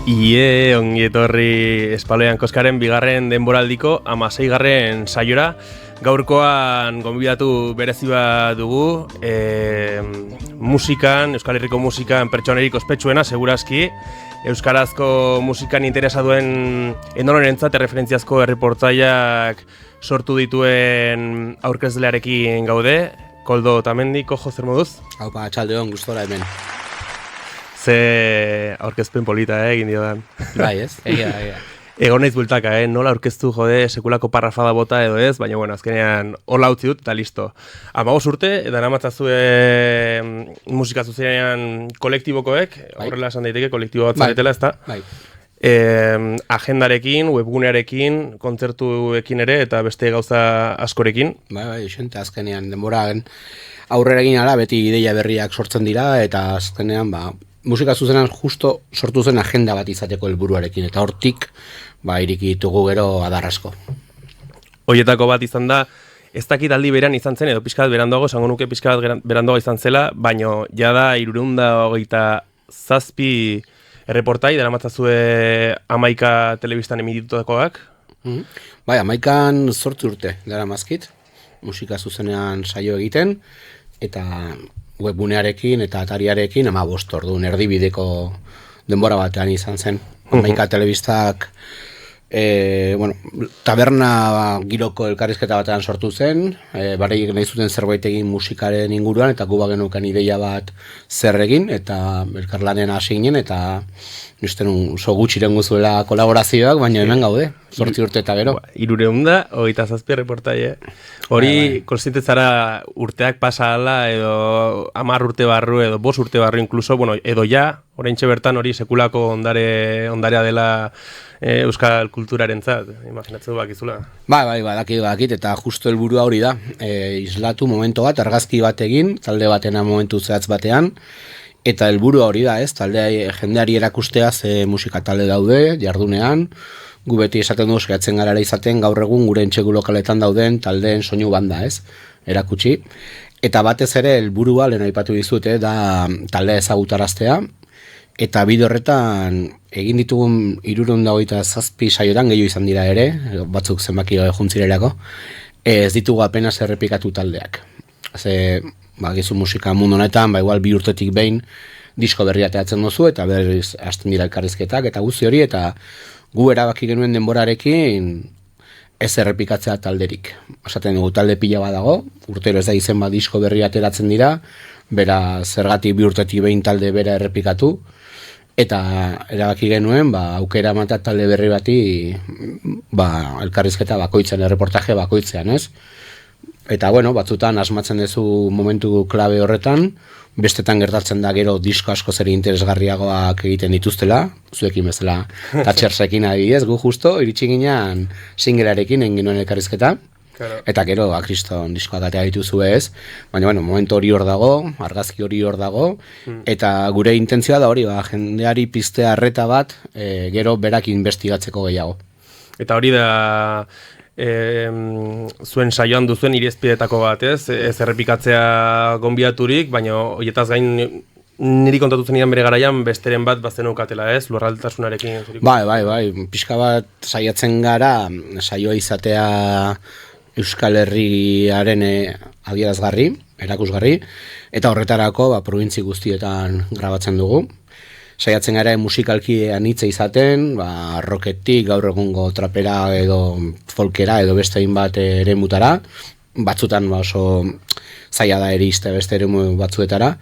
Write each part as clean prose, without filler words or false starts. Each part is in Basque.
Ongi etorri Espaloian Koskaren bigarren denboraldiko 16. saiora. Gaurkoan gonbidatu berezi bat dugu, musikan, Euskal Herriko musikan pertsonerik ospetsuena, segurazki. Euskarazko musikan interesa duen edonorentzat erreferentziazko erreportzaileak sortu dituen aurkezlearekin gaude. Koldo Tamendi, Kojo, zer moduz? Haupa, txaldeon, gustora hemen. Ze aurkezpen polita egin diodan. Bai, ez? Egia. Egon naiz bultaka, nola aurkeztu jode sekulako parrafada bota edo ez, baina bueno, azkenean hola utzi dut eta listo. 15 urte, eta namatzazue musika zuzenean kolektibokoek, horrela esan daiteke kolektibo bat zaretela, ezta? Bai. Agendarekin, webgunearekin, kontzertuekin ere eta beste gauza askorekin. Bai, xente azkenean denboraren aurrera egin ara, beti ideia berriak sortzen dira, eta azkenean, musika zuzenean justo sortu zen agenda bat izateko helburuarekin, eta hortik, iriki ditugu gero adarrasko. Hoietako bat izan da, ez dakit aldi beran izan zen, edo pixka bat beranduago, esango nuke pixka bat beranduago izan zela, baino jada 327 erreportai, dara matzazue 11 telebistan emititutakoak. Bai, 11 zortzi urte dara mazkit, musika zuzenean saio egiten, eta webgunearekin eta atariarekin 15 orduan erdibideko denbora batean izan zen. 11 telebistak taberna giroko elkarrizketa batean sortu zen, bareik nahi zuten zerbait egin musikaren inguruan, eta guba genukan ideia bat zer egin, eta elkarlanen hasi ginen, eta nisten oso gutxiren guzuela kolaborazioak, baina hemen gaude, 8 urte eta gero. 327 erreportaile. Hori, konstiente zara urteak pasa ala, edo 10 urte barru, edo 5 urte barru inkluso, edo ja, oraintxe bertan hori sekulako ondarea dela euskal kulturarentzat, imaginatzen du bakizula. Bai, dakit, eta justo helburua hori da, islatu momento bat, argazki bat egin, talde batena momentu zehatz batean, eta helburua hori da, ez, jendeari erakustea ze musika talde daude, jardunean, gu beti esaten duz, gehatzen garara izaten, gaur egun gure entxegu lokaletan dauden taldeen soinu banda, ez, erakutsi, eta batez ere helburua, lehen aipatu dizute, da talde ezagutaraztea, eta bide horretan egin ditugun 327 saiotan gehiago izan dira ere, batzuk zenbaki juntzirelako, ez ditugu apenas errepikatu taldeak. Gizu musika mundu honetan, igual 2 urtetik behin disko berria ateratzen duzu, eta berriz hasten dira elkarrizketak, eta guzti hori, eta gu erabaki genuen denborarekin ez errepikatzea talderik. Esaten dugu talde pila bat dago, urtero ez da izen bat disko berria ateratzen dira, bera zergatik 2 urtetik behin talde bera errepikatu, eta erabaki genuen, aukera ematea talde berri bati, elkarrizketa bakoitzen, erreportaje bakoitzean, ez? Eta, batzutan asmatzen duzu momentu klabe horretan, bestetan gertatzen da gero disko asko zer interesgarriagoak egiten dituztela, zuekin bezala Thatchersekin adibidez, gu justo, iritsi ginean singlearekin egin genuen elkarrizketa, eta gero, kriston diskoak atea dituzu ez, baina, momentu hori hor dago, argazki hori hor dago, eta gure intentzioa da hori, jendeari piztea arreta bat, gero berak investigatzeko gehiago. Eta hori da zuen saioan duzuen irizpidetako bat, ez errepikatzea gonbidaturik, baina horietaz gain niri kontatu zenidan bere garaian besteren bat bazenukatela, ez, lurraldetasunarekin. Bai, pixka bat saiatzen gara, saioa izatea Euskal Herriaren adierazgarri, erakusgarri, eta horretarako probintzi guztietan grabatzen dugu. Saiatzen gara musikalki anitza izaten, rocketik, gaur egungo trapera edo folkera edo beste hainbat eremutara, batzutan oso zaila da eriste beste eremu batzuetara,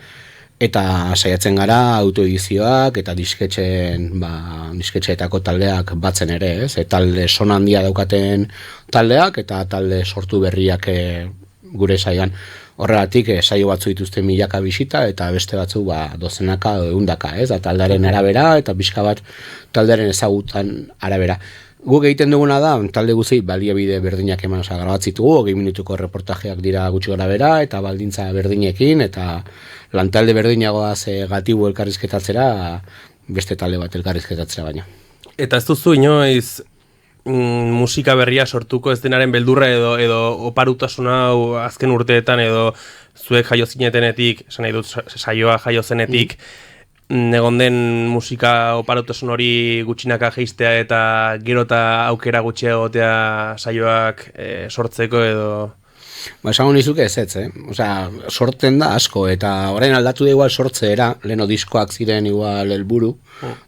eta saiatzen gara autoedizioak eta disketxeetako taldeak batzen ere, ez? Talde son handia daukaten taldeak eta talde sortu berriak gure saioan. Horregatik saio batzu dituzte 1000 bisita eta beste batzu dozenaka edo 100, ez? Taldearen arabera eta pixka bat taldearen ezagutan arabera. Guk egiten duguna da, talde guzti baliabide berdinak eman, grabatzitugu, 20 minutuko reportajeak dira gutxi gorabera, eta baldintza berdinekin, eta lantalde berdinagoaz gatibu elkarrizketatzera, beste talde bat elkarrizketatzera baina. Eta ez duzu inoiz musika berria sortuko ez denaren beldurra edo oparutasuna azken urteetan edo zuek jaio zinetenetik, esan nahi dut saioa jaio zenetik, egon den musika oparotasun hori gutxinaka jeistea eta gero eta aukera gutxia egotea saioak sortzeko edo... Esango nizuke ez, Osea, sorten da asko, eta orain aldatu da igual sortzeera, leheno diskoak ziren igual helburu,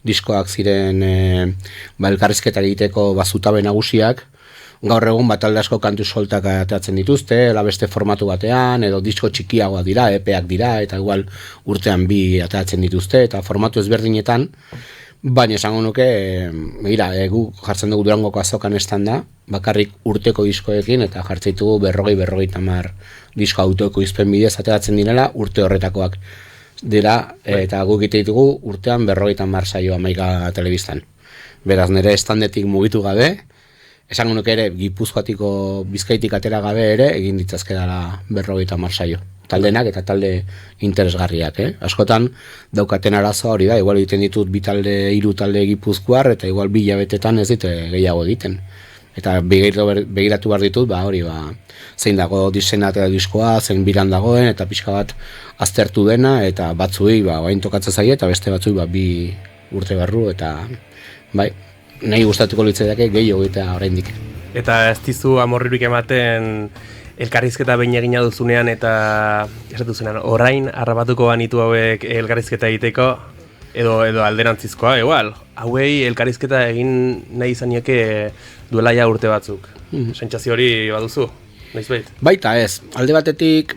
diskoak ziren elkarrizketa egiteko zutabe nagusiak, gaur egun talde asko kantu soltak ateratzen dituzte, beste formatu batean, edo disko txikiagoa dira, epeak dira, eta igual urtean 2 ateratzen dituzte, eta formatu ezberdinetan, baina esango nuke, gu jartzen dugu Durangoko azokan estanda, bakarrik urteko diskoekin, eta jartzen ditugu 40-50 disko autoeko izpen bidez ateratzen direla, urte horretakoak dira, eta guk egite ditugu urtean 50 saio Amaika telebistan. Beraz, nire estandetik mugitu gabe, esango nuke ere, Gipuzkoatiko Bizkaitik atera gabe ere, egin ditzazke dela 50 saio. Taldenak eta talde interesgarriak, Askotan daukaten arazoa hori da, igual egiten ditut 2 talde, 3 talde Gipuzkoar, eta igual 2 hilabetetan ez dite gehiago egiten. Eta begiratu behar ditut, zein dago diseinatu diskoa, zein biran dagoen, eta pixka bat aztertu dena, eta batzuei bain tokatzen zaie, eta beste batzuei 2 urte barru, eta bai, nahi gustatuko litzaidake gehiago eta oraindik. Eta ez dizu amorririk ematen elkarrizketa behin egina duzunean eta esatu zunean, orain harrapatuko banitu hauek elkarrizketa egiteko edo alderantzizkoa, igual. Hauei elkarrizketa egin nahi izanieke duela ja urte batzuk. Sentsazio hori baduzu, noizbait? Baita ez, alde batetik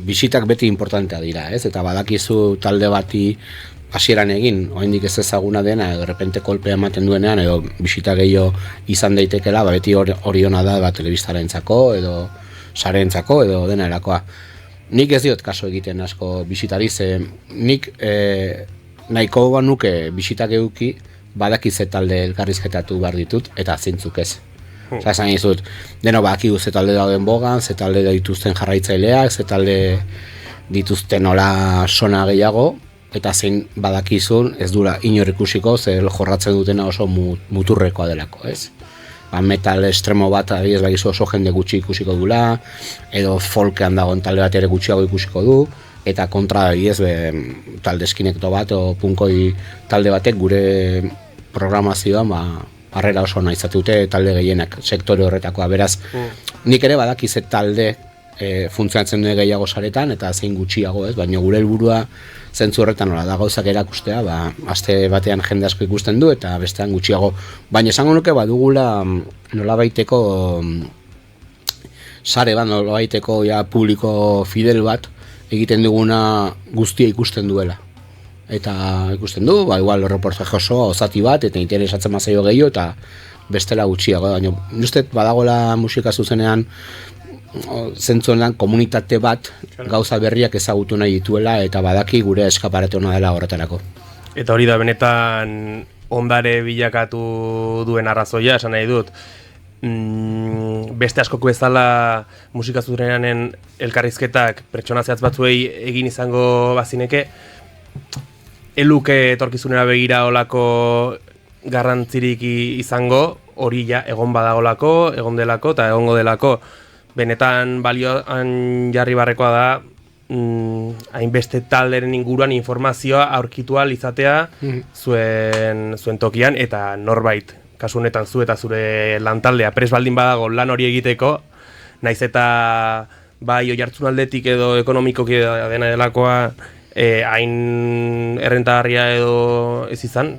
bisitak beti importantea dira, eta badakizu talde bati hasieran egin, oraindik ez ezaguna dena, edo repente kolpea ematen duenean, edo bisita gehiago izan daitekela, beti hori ona da telebistarentzako, edo sareentzako, edo dena erakoa. Nik ez diot kaso egiten asko bisitari, nik nahiko banuke bisitak eduki, badakize talde elkarrizketatu behar ditut, eta zeintzuk ez. Esan dizut, deno badakigu ze talde dauden bogan, ze talde dituzten jarraitzaileak, ze talde dituzten nola sona gehiago, eta zein badakizun ez dura inor ikusiko, ze jorratzen dutena oso muturrekoa delako, ez? Metal estremo bat adibidez bakizu oso jende gutxi ikusiko dula, edo folkean dagoen talde bat ere gutxiago ikusiko du, eta kontra adibidez talde eskinekto bat o punkoi talde batek gure programazioan harrera oso nahi izatute talde gehienak sektore horretakoa, beraz nik ere badakize talde funtzionatzen duen gehiago saretan eta zein gutxiago, ez? Baina gure helburua zentzu horretan nola da gauzak erakustea, aste batean jende asko ikusten du eta bestean gutxiago. Baina esango nuke badugula nolabaiteko sare bat, nolabaiteko publiko fidel bat egiten duguna guztia ikusten duela. Eta ikusten du, igual reportaje osoa osati bat eta interesatzen mazaio gehiago eta bestela gutxiago. Baina uste badagola musika zuzenean zentzuenan komunitate bat gauza berriak ezagutu nahi dituela eta badaki gure eskaparate ona dela horretarako. Eta hori da benetan ondare bilakatu duen arrazoia, esan nahi dut. Beste askoko bezala musika zuzenean elkarrizketak pertsona zehatz batzuei egin izango bazineke, eluke etorkizunera begira olako garrantzirik izango, hori ja egon badagolako, egon delako eta egongo delako. Benetan balioan jarri barrekoa da hainbeste talderen inguruan informazioa aurkitu ahal izatea zuen tokian eta norbait, kasu honetan zu eta zure lantaldea prest baldin badago lan hori egiteko, naiz eta bai oihartzun aldetik edo ekonomikoki dena delakoa hain errentagarria edo ez izan,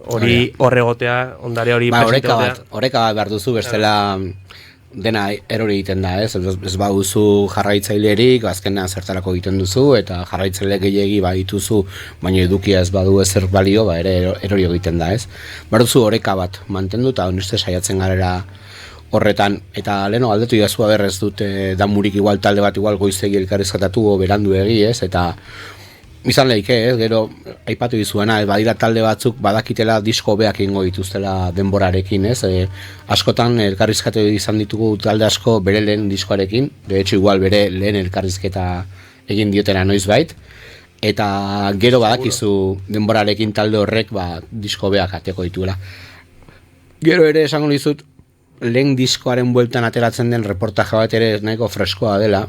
hori horregotea, ondare hori presentatea. Horeka bat behar duzu bestela dena erori egiten da, ez baduzu jarraitzailerik, azkenean zertarako egiten duzu, eta jarraitzaile gehiegi badituzu, baina edukia ez badu ezer balio, ere erori egiten da, ez? Baduzu oreka bat mantendu, eta honeste saiatzen garela horretan, eta leheno galdetu idazu ez dute damurik igual talde bat igual goizegi elkarrizketatu berandu egi, ez? Eta izan lehike, gero aipatu dizuena, badira talde batzuk badakitela disko hobeak egingo dituztela denborarekin, ez? Askotan elkarrizketa izan ditugu talde asko bere lehen diskoarekin, de hecho igual bere lehen elkarrizketa egin diotera noizbait, eta gero badakizu denborarekin talde horrek disko hobeak ateko dituela. Gero ere esango dizut, lehen diskoaren bueltan ateratzen den reportaje bat ere nahiko freskoa dela,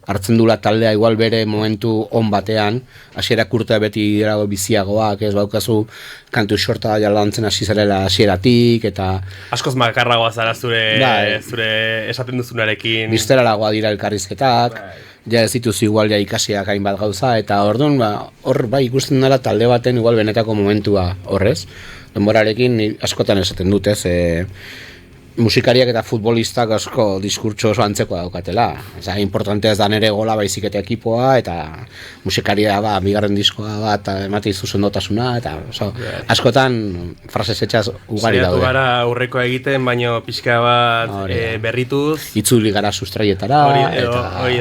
hartzen dula taldea igual bere momentu on batean, hasierak urtea beti dago biziagoak, ez baukazu kantu xorta jalantzen hasi zarela hasieratik eta askoz makarragoa zara zure esaten duzunarekin. Bizteraragoa dira elkarrizketak, ja ez dituzu igual ja ikasiak hainbat gauza, eta orduan hor bai ikusten dela talde baten igual benetako momentua horrez. Denborarekin askotan esaten dut, ez, musikariak eta futbolistak asko diskurtso oso antzekoa daukatela. Eza, importantea ez da nere gola baizik eta ekipoa, eta musikaria ba, bigarren diskoa bat, emate izu sendotasuna, eta askotan frases etxaz ugari daude. Zaiatu gara aurrekoa egiten, baino pixka bat berrituz. Itzuli gara sustraietara. Hori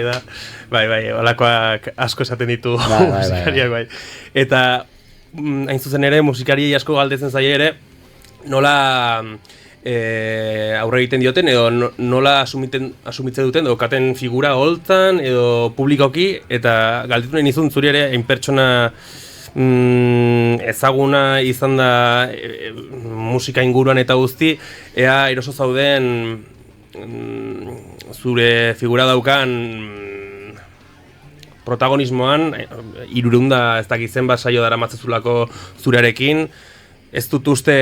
da. Bai, holakoak asko esaten ditu musikariak, bai. Eta, hain zuzen ere, musikari asko galdetzen zaie ere, nola aurre egiten dioten edo nola asumitze duten daukaten figura holtzan edo publikoki, eta galdetu nahi nizun zuri ere hain pertsona ezaguna izan da musika inguruan eta guzti, ea eroso zauden zure figura daukan protagonismoan, 300 ez dakitzen basaio dara matzezulako zurearekin. Ez dut uste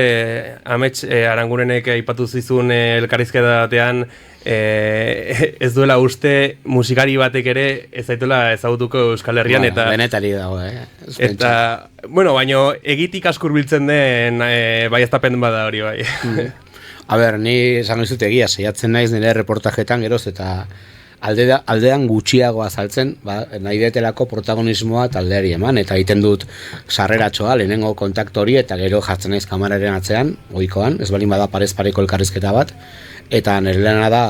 Amets Arangurenek aipatu zizun elkarrizketatean ez duela uste musikari batek ere ez zaituela ezagutuko Euskal Herrian, eta benetari dago, eta, bueno, baino egitik asko hurbiltzen den baieztapen bada hori bai. A ber, ni esango dizut egia, saiatzen naiz nire reportajetan geroz eta aldean gutxiago azaltzen, nahi detelako protagonismoa taldeari eman, eta egiten dut sarreratxoa, lehenengo kontaktu hori, eta gero jartzen naiz kameraren atzean, ohikoan, ez balin bada parez pareko elkarrizketa bat, eta nire lehena da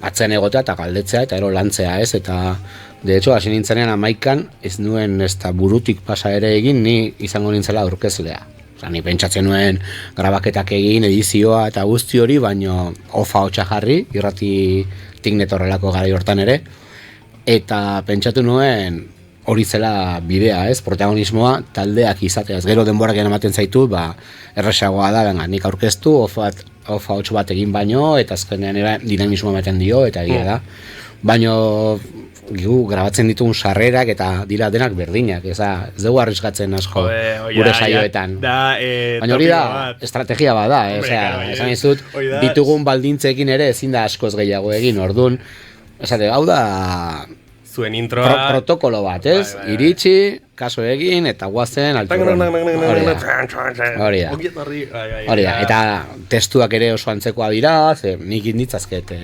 atzean egotea eta galdetzea, eta ero lantzea, ez, eta de hecho, hasi nintzenean 11an, ez nuen ez da burutik pasa ere egin, ni izango nintzela aurkezlea. Ni pentsatzen nuen grabaketak egin, edizioa eta guzti hori, baino ofa hotxa jarri, irratitik netorrelako garai hortan ere, eta pentsatu nuen hori zela bidea, ez, protagonismoa taldeak izateaz. Gero denborak ematen zaitu, erresagoa da, nik aurkeztu, ofa hotx bat egin baino, eta azkenean dinamismoa ematen dio, eta egia da. Baino grabatzen ditugun sarrerak eta dira denak berdinak, ez dugu arriskatzen asko gure saioetan. Baina hori da, estrategia bat da, esan izut, ditugun baldintzekin ere ezin da askoz gehiago egin, orduan, esate, hau da zuen introa protokolo bat, ez? Iritsi, kaso egin, eta guazen alturron. Hori da, eta testuak ere oso antzekoa dira, nik inditzazket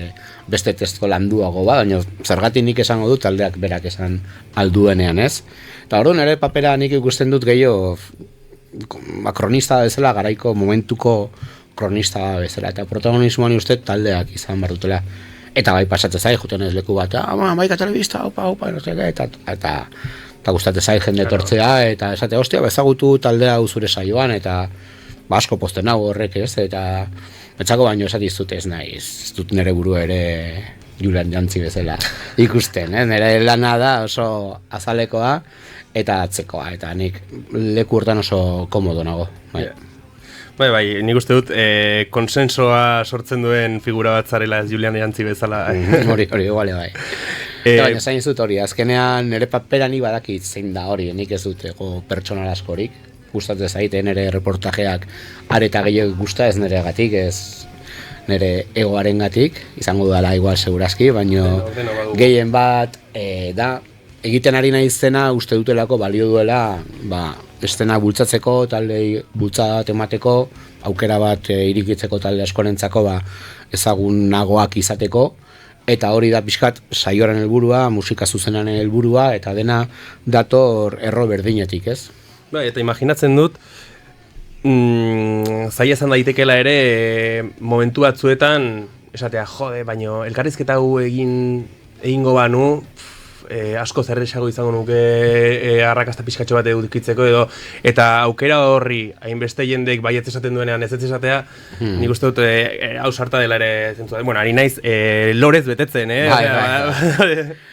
beste testu landuago baina zergatik nik esango dut taldeak berak esan alduenean, ez? Eta orduan ere papera nik ikusten dut gehiago kronista bezala, garaiko momentuko kronista bezala, eta protagonismoan uste taldeak izan behar dutela. Eta bai pasatzen zai, juten ez leku bat, maika telebista, opa, eta gustatzen zai jende tortzea, eta esate, ostia, bezagutu taldea zure saioan, eta asko posten hau horrek, ez, eta betxako baino esati zut ez nahi, ez dut nire buru ere Julian Jantzi bezala ikusten, nire lana da oso azalekoa eta atzekoa, eta nik leku hortan oso komodo nago. Bai, nik uste dut konsensoa sortzen duen figura bat zarela ez Julian Jantzi bezala. Hori, iguale bai. Baina zain zut hori, azkenean nire papera ni badakit zein da hori, nik ez dut pertsonal askorik. Gustatzen zaite nire reportajeak areta gehiago gusta ez nire gatik, ez nire egoaren gatik, izango dudala igual segurazki, baina gehien bat da, egiten ari nahi zena uste dutelako balio duela, estena bultzatzeko, talde bultzat emateko, aukera bat irikitzeko talde askorentzako ezagunagoak izateko, eta hori da pixkat saioaren helburua, musika zuzenan helburua, eta dena dator erro berdinetik, ez? Eta imaginatzen dut, zaila izan daitekela ere momentu batzuetan, esatea, jode, baino elkarrizketa hau egingo banu, asko zerrexago izango nuke arrakasta pixkatxo bat edukitzeko edo, eta aukera horri hainbeste jendek baietz esaten duenean ez esatea, nik uste dut hau sarta dela ere zentzua. Bueno, ari naiz lorez betetzen,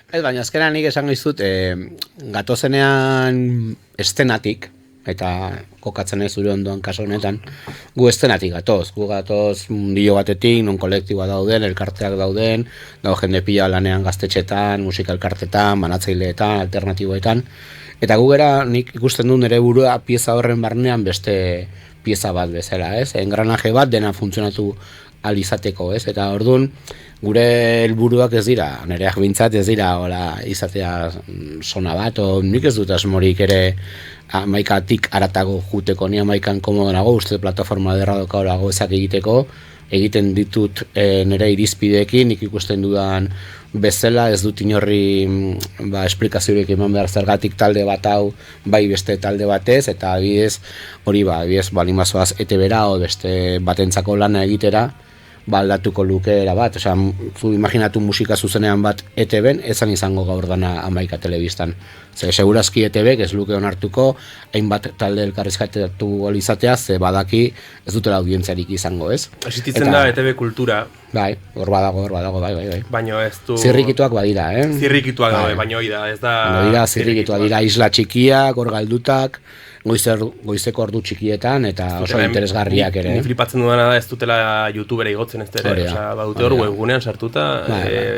Ez, baina azkenan nik esango izut, gatozenean estenatik, eta kokatzen ez zure ondoan kaso honetan, gu estenatik gatoz, gu gatoz mundillo batetik, non kolektiboa dauden, elkarteak dauden, dago jende pila lanean gaztetxetan, musika elkartetan, banatzaileetan, alternatiboetan, eta gu gera nik ikusten du nire burua pieza horren barnean beste pieza bat bezala, ez? Engranaje bat dena funtzionatu ahal izateko, ez? Eta orduan gure helburuak ez dira, nireak bintzat ez dira hola izatea sona bat, o nik ez dut asmorik ere amaikatik aratago juteko, ni amaikan komodo nago, uste plataforma derra dokaurago ezak egiten ditut nire irizpideekin, nik ikusten dudan bezala, ez dut inorri esplikaziorik eman behar zergatik talde bat hau, bai beste talde batez, eta adibidez, hori balimazoaz ETB-ra o beste batentzako lana egitera, aldatuko lukeera bat, osea, zu imaginatu musika zuzenean bat ETB-en, ezan izango gaur dana amaika telebistan. Segurazki ETB-ek ez luke onartuko, hainbat talde elkarrizkatatu izatea, ze badaki ez dutela audientziarik izango, ez? Existitzen da ETB kultura. Bai, hor badago, bai. Baina ez du... Zirrikituak badira, Zirrikituak daude, baina hori da, ez da... Dira zirrikituak, dira isla txikiak, hor galdutak, goizeko ordu txikietan eta oso interesgarriak ere. Ni flipatzen dudana da ez dutela YouTubera igotzen ez ere, osea, badute hor webgunean sartuta,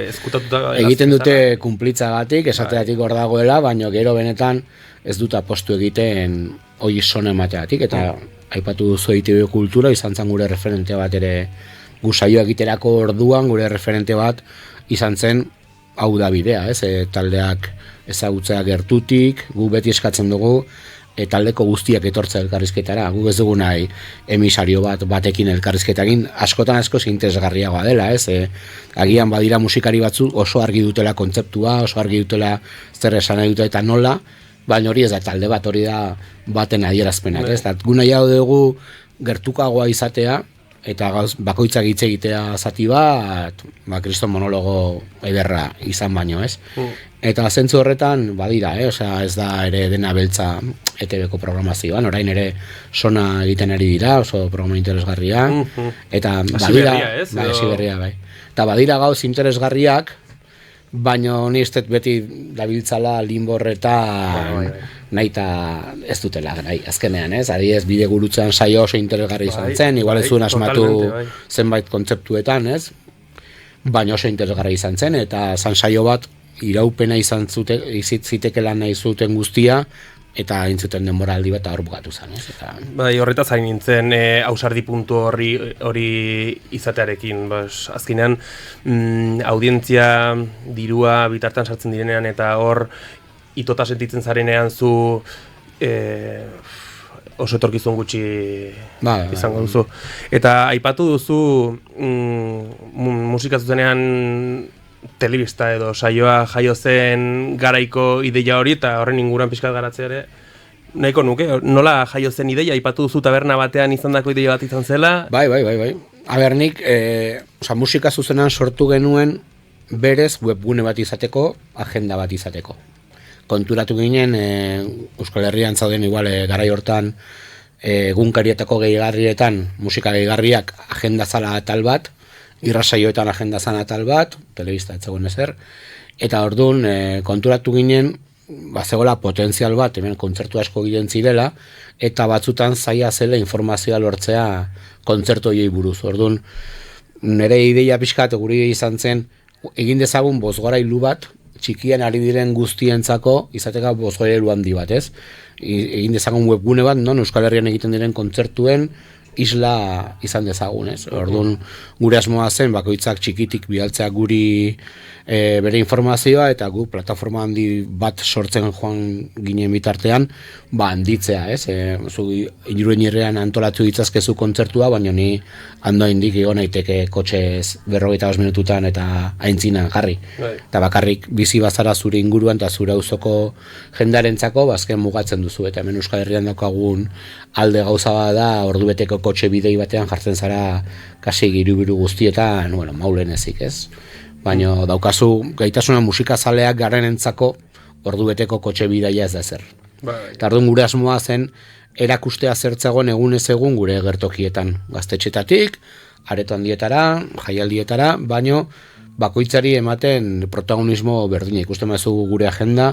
ezkutatuta... Egiten dute kumplitzagatik, esateatik hor dagoela, baina gero benetan ez dut apostu egiten hori sona emateatik, eta aipatu duzu EITB kultura, izan zen gure referente bat ere, gu saio egiterako orduan gure referente bat izan zen hau da bidea, ez? Taldeak ezagutzea gertutik, gu beti eskatzen dugu, taldeko guztiak etortza elkarrizketara, gu ez dugu nahi emisario batekin elkarrizketakin, askotan interesgarriagoa dela, ez? Agian badira musikari batzu oso argi dutela kontzeptua, oso argi dutela zer esan nahi dute eta nola, baina hori ez da talde bat, hori da baten adierazpenak, ez? Gu nahi hau dugu gertukagoa izatea, eta bakoitzak hitz egitea zati bat, kriston monologo ederra izan baino, ez? Eta zentzu horretan, badira, osea, ez da ere dena beltza ETB-ko programazioan, orain ere sona egiten ari dira, oso programa interesgarria, eta badira, bai. Eta badira gauz interesgarriak, baina ni ez dut beti dabiltzala limborretan nahi eta ez dutela nahi, azkenean, ez? Adibidez, bide gurutzean saio oso interesgarri izan zen, igual ez zuen asmatu zenbait kontzeptuetan, ez? Baina oso interesgarri izan zen, eta zan saio bat iraupena izan zitekela nahi zuten guztia, eta intzuten denboraldi bat hor bukatu zen, ez? Bai, horretaz hain nintzen ausardi puntu hori izatearekin, azkenean audientzia dirua bitartan sartzen direnean eta hor itota sentitzen zarenean zu oso etorkizun gutxi izango duzu. Eta aipatu duzu musika zuzenean telebista edo saioa jaio zen garaiko ideia hori eta horren inguruan pixkat garatzea ere nahiko nuke, nola jaio zen ideia, aipatu duzu taberna batean izandako ideia bat izan zela? Bai. Nik, musika zuzenan sortu genuen berez webgune bat izateko, agenda bat izateko. Konturatu ginen, Euskal Herrian zauden igual garai hortan egunkarietako gehigarrietan musika gehigarriak agenda zala atal bat, irrasaioetan agenda zan atal bat, telebista ez zegoen ezer, eta orduan konturatu ginen, zegoela potentzial bat, hemen kontzertu asko egiten zirela, eta batzutan zaila zela informazioa lortzea kontzertu horiei buruz. Orduan, nire ideia pixkat guri izan zen, egin dezagun bozgorailu bat, txikian ari diren guztientzako izateka bozgorailu handi bat, ez? Egin dezagun webgune bat, non Euskal Herrian egiten diren kontzertuen isla izan dezagun, ez? Orduan, gure asmoa zen, bakoitzak txikitik bidaltzea guri bere informazioa, eta gu plataforma handi bat sortzen joan ginen bitartean, handitzea, ez? Zu Iruñerrean antolatu ditzazkezu kontzertua, baina ni handoindik egon naiteke kotxez 45 minututan eta aintzinan jarri. Eta bakarrik bizi bazara zure inguruan eta zure auzoko jendarentzako, azken mugatzen duzu, eta hemen Euskal Herrian daukagun alde gauza da, ordubeteko kotxe bidei batean jartzen zara kasi hiribiru guztietan, maulen ezik, ez? Baina daukazu gaitasuna musikazaleak garenentzako ordubeteko kotxe bidaia ez da zer. Eta orduan gure asmoa zen erakustea zertzagoen egunez egun gure gertokietan, gaztetxetatik, areto handietara, jaialdietara, baino bakoitzari ematen protagonismo berdina. Ikusten bazu gure agenda,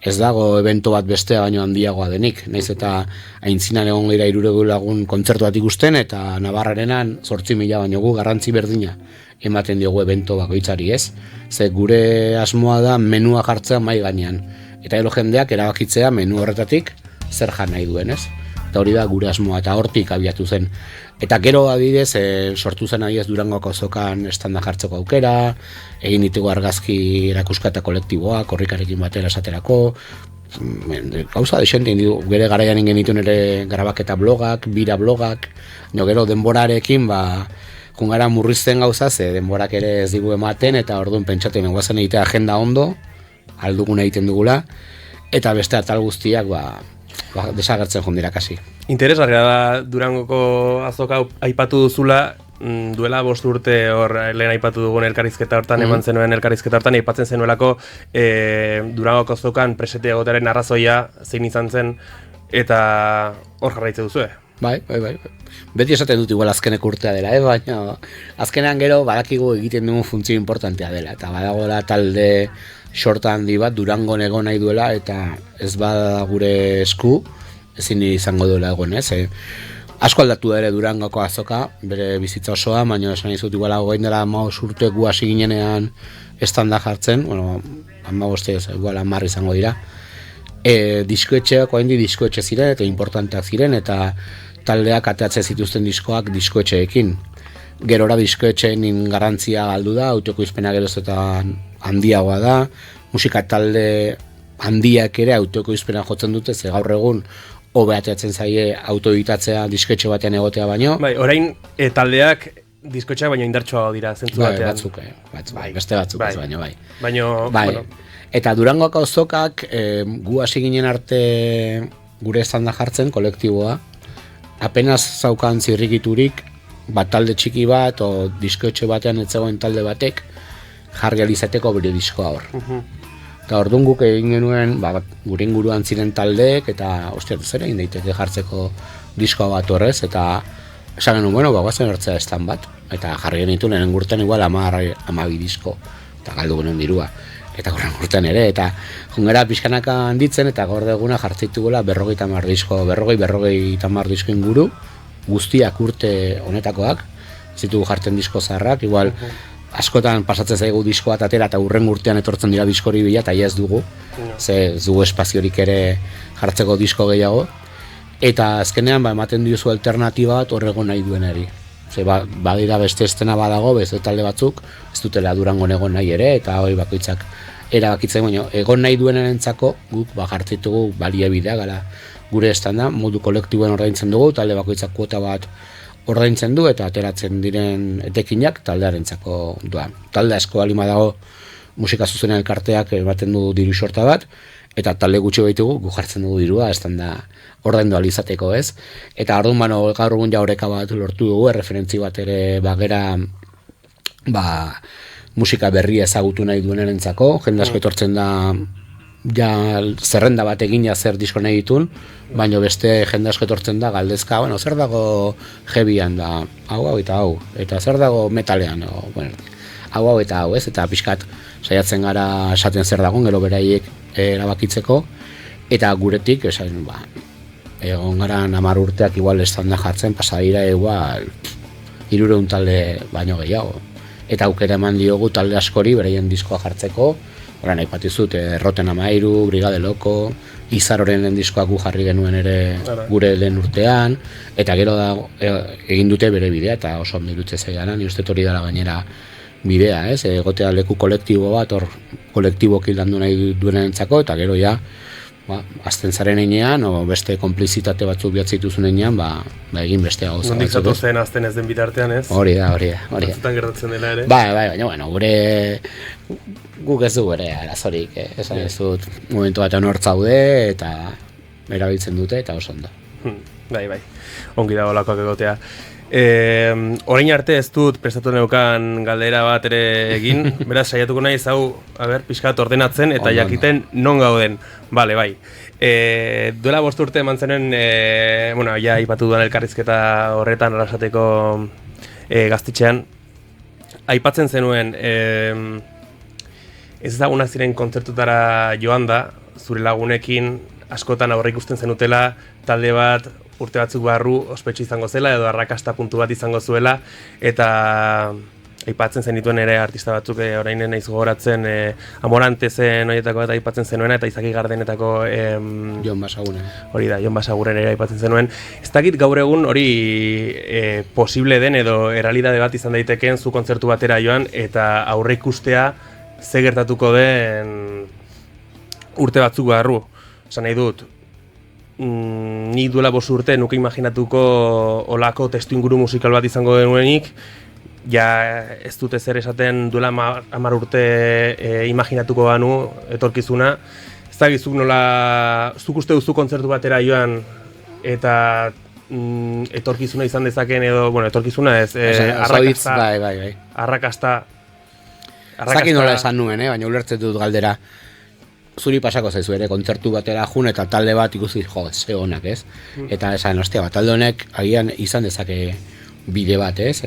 ez dago evento bat bestea baino handiagoa denik. Naiz eta aintzinan egon gira 300 lagun kontzertu bat ikusten, eta Navarrarenan 8.000 baino gu garrantzi berdina ematen diogu evento bakoitzari, ez? Ze gure asmoa da menua jartzea mai gainean. Eta gero jendeak erabakitzea menu horretatik zer jan nahi duen, ez? Eta hori da gure asmoa, eta hortik abiatu zen. Eta gero adibidez, sortu zen adibidez Durangoko azokan estanda jartzeko aukera, egin ditugu argazki erakusketa kolektiboa, korrikarekin batera esaterako, gauza desente indidu, gure garaian genituen ere grabaketa blogak, bira blogak, gero denborarekin, jungara murrizten gauza, ze denborak ere ez digu ematen, eta orduan pentsatzen guazen egitea agenda ondo, aldugun egiten dugula, eta beste atal guztiak desagertzen jondira kasi. Interesgarria da Durangoko azoka aipatu duzula, duela 5 urte hor lehen aipatu dugun elkarrizketa hortan, eman zenuen elkarrizketa hortan, aipatzen zenuelako Durangoko azokan presete egotearen arrazoia zein izan zen, eta hor jarraitze duzue. Bai. Beti esaten dut igual azkenek urtea dela, baina azkenean gero badakigu egiten dugun funtzio importantea dela, eta badagoela talde sorta handi bat Durangon egon nahi duela, eta ez bada gure esku, ezin izango duela egon, ez? Asko aldatu ere Durangoko azoka, bere bizitza osoa, baina esan izut igual goain dela 15 urte gu hasi ginenean estanda jartzen, 15 igual 10 izango dira. Diskoetxeak oraindik diskoetxe ziren eta importanteak ziren, eta taldeak ateatzen zituzten diskoak diskoetxeekin. Gerora diskoetxeen garrantzia galdu da, autoekoizpena geroz eta handiagoa da, musika talde handiak ere autoekoizpena jotzen dute, ze gaur egun hobe ateatzen zaie autoeditatzea diskoetxe batean egotea baino. Bai, orain taldeak diskoetxeak baino indartsuago dira zentzu batean. Batzuk, beste batzuk ez baino, bai. Bueno. Eta Durangoko auzokak gu hasi ginen arte gure estanda jartzen kolektiboa, apenas zaukan zirrikiturik, talde txiki bat, o diskoetxe batean ez zegoen talde batek, jarri alizateko bere diskoa hor. Eta orduan guk egin genuen, gure inguruan ziren taldeek, eta zer egin daiteke jartzeko diskoa bat horrez, eta esan genuen, guazen hortzea estan bat, eta jarri genitu nenen gurten igual 12 disko, eta galdu genuen dirua. Eta gorren urtean ere, eta jungera pixkanaka handitzen, eta gaur eguna jartzeitugula 50 disko, 50 disko inguru, guztiak urte honetakoak, zitugu jartzen disko zaharrak, igual askotan pasatzen zaigu disko bat atera eta urren urtean etortzen dira diskori bila, eta ez dugu, ze dugu espaziorik ere jartzeko disko gehiago, eta azkenean ematen diozu alternatiba bat horregon nahi duenari. Badira beste estena badago, beste talde batzuk, ez dutela Durangon egon nahi ere, eta hori bakoitzak erabakitzen, baina egon nahi duenarentzako guk jartzitugu baliabidea gara gure estanda, modu kolektiboen ordaintzen dugu, talde bakoitzak kuota bat ordaintzen du, eta ateratzen diren etekinak taldearentzako doa. Talde asko alima dago musika zuzenean elkarteak ematen du diru sorta bat, eta talde gutxi baitugu gu jartzen dugu dirua, estanda ordaindu alizateko, ez? Eta orduan gaur egun ja oreka bat lortu dugu, erreferentzi bat ere bagera musika berria ezagutu nahi duenarentzako, jende asko etortzen da ja zerrenda bat egina zer disko nahi ditun, baina beste jende asko etortzen da galdezka, zer dago heavyan da, hau eta hau, eta zer dago metalean, hau eta hau, ez? Eta pixkat saiatzen gara esaten zer dagoen, gero beraiek erabakitzeko, eta guretik, esan, egon gara 10 urteak igual estanda jartzen, pasadira igual 300 talde baino gehiago. Eta aukera eman diogu talde askori beraien diskoa jartzeko, orain aipatizut, Roten 13, Brigade Loko, Izaroren diskoak gu jarri genuen ere gure lehen urtean, eta gero da egin dute bere bidea, eta oso ondo irutze zaidana, ni uste hori dela gainera bidea, ez? Egotea leku kolektibo bat, hor kolektiboki landu nahi duenarentzako, eta gero ja, azten zaren einean, o beste konplizitate batzuk bihatzituzun einean, egin beste gauza. Nondik zatozen azten ez den bitartean, ez? Hori da. Batzutan gertatzen dela ere? Baina, guk ez du ere arazorik, esan ez dut momentu batean hor zaude, eta erabiltzen dute, eta oso ondo. Bai, ongi dago lakoak egotea. Orain arte ez dut prestatu neukan galdera bat ere egin, beraz saiatuko naiz hau, pixkat ordenatzen eta jakiten non gauden. Bai. Duela 5 urte eman zenuen, ja aipatu duan elkarrizketa horretan Arrasateko gaztetxean, aipatzen zenuen ez ezagunak ziren kontzertutara joan da, zure lagunekin askotan aurre ikusten zenutela talde bat urte batzuk barru ospetsu izango zela edo arrakasta puntu bat izango zuela, eta aipatzen zenituen ere artista batzuk orain naiz gogoratzen Amorantezen horietako bat aipatzen zenuena, eta Izaki Gardenetako Jon Basaguren. Hori da, Jon Basaguren ere aipatzen zenuen. Ez dakit gaur egun hori posible den edo errealitate bat izan daitekeen zu kontzertu batera joan eta aurre ikustea ze gertatuko den urte batzuk barru. Esan nahi dut, nik duela 5 urte nuke imaginatuko olako testu inguru musikal bat izango denuenik, ja ez dute zer esaten duela 10 urte imaginatuko banu etorkizuna. Ez dakizuk nola, zuk uste duzu kontzertu batera joan eta etorkizuna izan dezaken edo, bueno, etorkizuna ez, arrakasta. Bai. Arrakasta. Zaki nola esan nuen, baina ulertzen dut galdera. Zuri pasako zaizu ere, kontzertu batera jun eta talde bat ikusi, ze honak, ez? Eta esan, ostia, talde honek agian izan dezake bide bat, ez?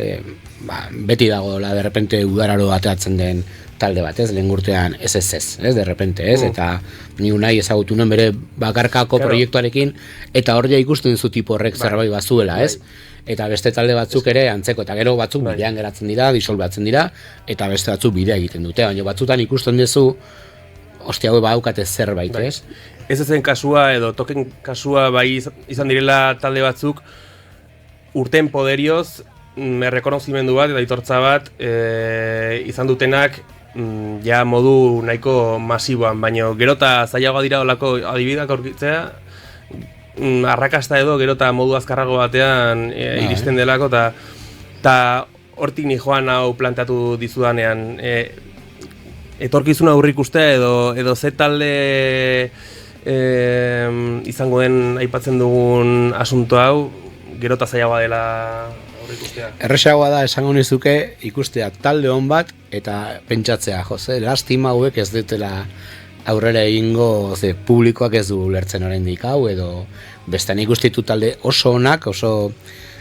Beti dago, de repente udararo bateatzen den talde bat, ez? Lehen urtean ez, de repente, ez? Eta ni unai ezagutu nuen bere bakarkako proiektuarekin, eta hor ja ikusten zu tipo horrek zerbait bazuela, ez? Eta beste talde batzuk ere antzeko, eta gero batzuk bidean geratzen dira, disolbatzen dira, eta beste batzuk bidea egiten dute, baina batzutan ikusten duzu, ostia, hau badaukate zerbait, ez? Ez ezen kasua edo token kasua bai izan direla talde batzuk, urten poderioz, errekonozimendu bat eta aitortza bat izan dutenak ja modu nahiko masiboan, baina gerota zailagoa dira olako adibideak aurkitzea, arrakasta edo gerota modu azkarrago batean iristen delako, eta hortik ni joan hau planteatu dizudanean, etorkizuna aurreikustea edo ze talde izango den aipatzen dugun asunto hau, gerota zailagoa dela aurreikustea. Erresagoa da esango nizuke ikustea talde hon bat eta pentsatzea, lastima hauek ez dutela aurrera egingo, publikoak ez du ulertzen oraindik hau, edo bestean ikustitu talde oso onak, oso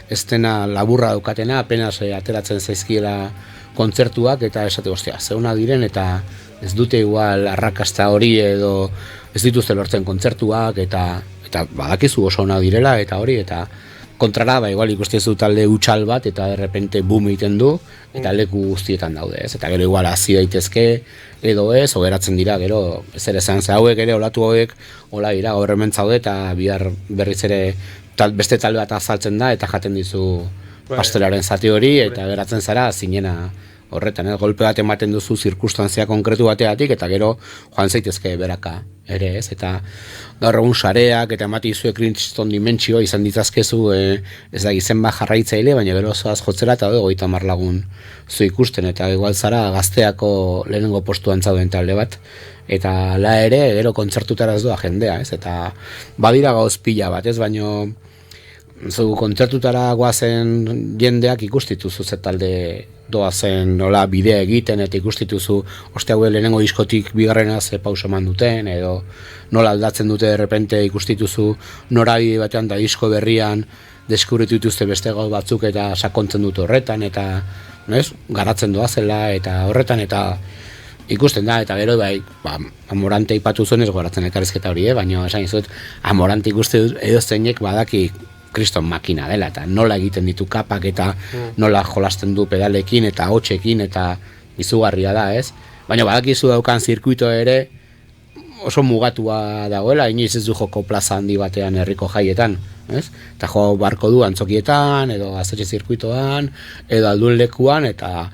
ez dena laburra daukatena, apenas ateratzen zaizkiela kontzertuak, eta esate, ostia, zeuna diren, eta ez dute igual arrakasta hori edo ez dituzte lortzen kontzertuak, eta badakizu oso onak direla, eta hori, eta kontrara, igual ikustezu talde utxal bat, eta de repente boom egiten du, eta leku guztietan daude, ez? Eta gero igual hazi daitezke, edo ez, geratzen dira, gero, ez ere zan, ze hauek ere, olatu hauek, hola dira, gaur hemen zaude, eta bihar berriz ere beste talde bat azaltzen da, eta jaten dizu pastelaren zati hori, eta geratzen zara zinena horretan, golpe bat ematen duzu zirkustantzia konkretu bateatik, eta gero joan zaitezke beraka ere, ez? Eta gaur egun sareak eta emati izue kriston dimentsioa izan ditzazkezu, ez da gizen bat jarraitzaile, baina gero zoaz jotzera eta 30 lagun zu ikusten, eta igual zara gazteako lehenengo postuan zauden talde bat, eta la ere gero kontzertutara ez doa jendea, ez? Eta badira gauz pila bat, ez? Baino zu kontzertutara goazen jendeak ikustituzu ze talde doazen nola bidea egiten, eta ikustituzu oste hau lehenengo diskotik bigarrena ze pauso eman duten, edo nola aldatzen dute de repente ikustituzu norabide batean da disko berrian deskubritu dituzte beste gauz batzuk eta sakontzen dute horretan, eta garatzen doazela eta horretan, eta ikusten da, eta gero bai, Amorante ipatu zuen ez goratzen elkarrizketa hori, baina esan izut, Amorante ikuste edo zeinek badaki kriston makina dela, eta nola egiten ditu kapak, eta nola jolasten du pedalekin, eta hotxekin, eta izugarria da, ez? Baina badakizu daukan zirkuito ere oso mugatua dagoela, inoiz ez du joko plaza handi batean herriko jaietan, ez? Eta jo barko du antzokietan, edo gaztetxe zirkuitoan, edo aldun lekuan, eta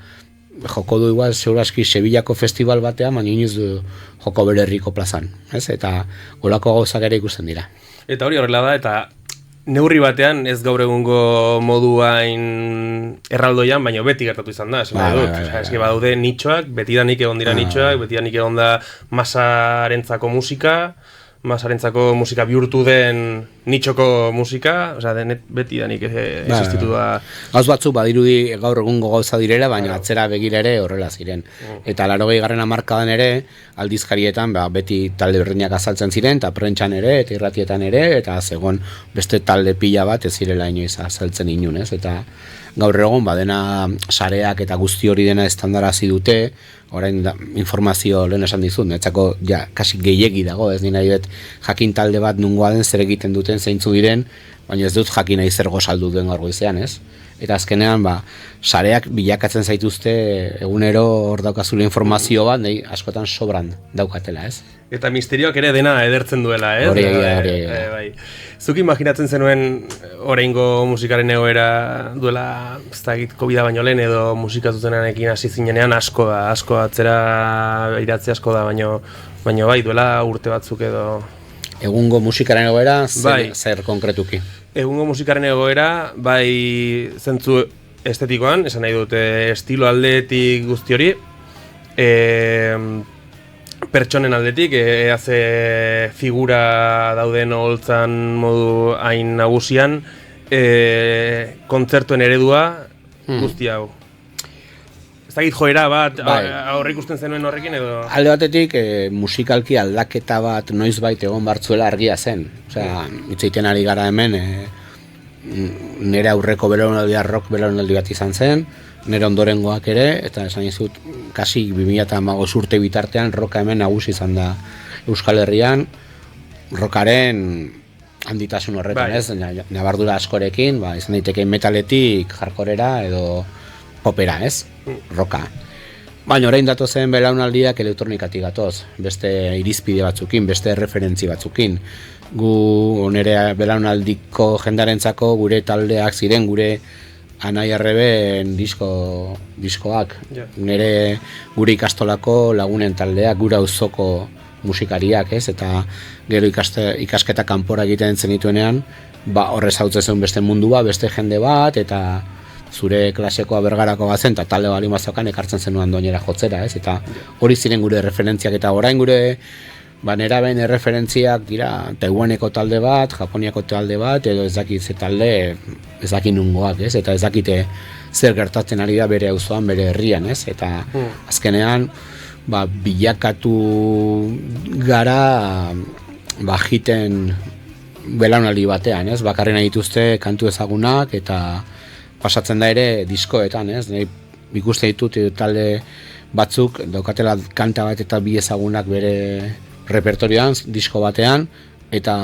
joko du igual seguraski Sevillako festival batean, baina inoiz du joko bere herriko plazan, ez? Eta olako gauzak ere ikusten dira. Eta hori horrela da, eta neurri batean ez gaur egungo moduain erraldoian, baina beti gertatu izan da, esan dut. Eske badaude nitxoak, betidanik egon dira nitxoak, betidanik egon da masarentzako musika bihurtu den nitxoko musika, betidanik existitu da. Gauz batzuk badirudi gaur egungo gauza direla, baina atzera begira ere horrela ziren. Eta 80. hamarkadan ere, aldizkarietan beti talde berdinak azaltzen ziren, eta prentxan ere, eta irratietan ere, eta zegoen beste talde pila bat ez zirela inoiz azaltzen inun, ez? Eta gaur egun badena sareak eta guzti hori dena estandarazi dute, orain informazio lehen esan dizut, netzako ja, kasi gehiegi dago, ez nina dut jakin talde bat nungoa den zer egiten duten zeintzu diren, baina ez dut jakin nahi zer gozaldu duen gaur goizean, ez? Eta azkenean, sareak bilakatzen zaituzte egunero hor daukazule informazio bat, nahi askotan sobran daukatela, ez? Eta misterioak ere dena edertzen duela, ez? Hori. Bai. Zuk imaginatzen zenuen oraingo musikaren egoera duela, ez dakit, COVID-a baino lehen edo musika zuzenarekin hasi zinenean asko atzera iratzi asko da, baino bai, duela urte batzuk edo... Egungo musikaren egoera, zer konkretuki? Egungo musikaren egoera, bai zentzu estetikoan, esan nahi dute estilo aldetik guzti hori, pertsonen aldetik, ze figura dauden oholtzan modu hain nagusian, kontzertuen eredua guzti hau. Ez dakit joera bat, aurre ikusten zenuen horrekin edo... Alde batetik, musikalki aldaketa bat noizbait egon bartzuela argia zen. Osea, itzaiten ari gara hemen, nire aurreko belaunaldia rock belaunaldi bat izan zen, nire ondorengoak ere, eta esan dizut, kasi 2015 urte bitartean rocka hemen nagusi izan da Euskal Herrian, rockaren handitasun horretan, ez? Nabardura askorekin, izan daiteke metaletik, hardcorera edo popera, ez? Rocka. Baina orain datozen belaunaldiak elektronikatik gatoz, beste irizpide batzukin, beste referentzi batzukin. Gu nire belaunaldiko jendarentzako gure taldeak ziren, gure Anai Arreben diskoak. Nire gure ikastolako lagunen taldeak, gure auzoko musikariak, ez? Eta gero ikasketa kanpora egiten zenituenean, horrez hautzen zen beste mundua, beste jende bat, eta zure klasekoa Bergarako bazen, eta talde bali mazokan ekartzen zenuen doinera jotzera, ez? Eta hori ziren gure referentziak, eta orain gure neraben referentziak dira Taiwaneko talde bat, Japoniako talde bat, edo ez dakit ze talde, ez dakit nungoak, ez? Eta ez dakite zer gertatzen ari da bere auzoan, bere herrian, ez? Eta azkenean, bilakatu gara jiten belaunaldi batean, ez? Bakarren dituzte kantu ezagunak, eta pasatzen da ere diskoetan, ez? Ikuste ditut talde batzuk daukatela kanta bat eta bi ezagunak bere repertorioan, disko batean, eta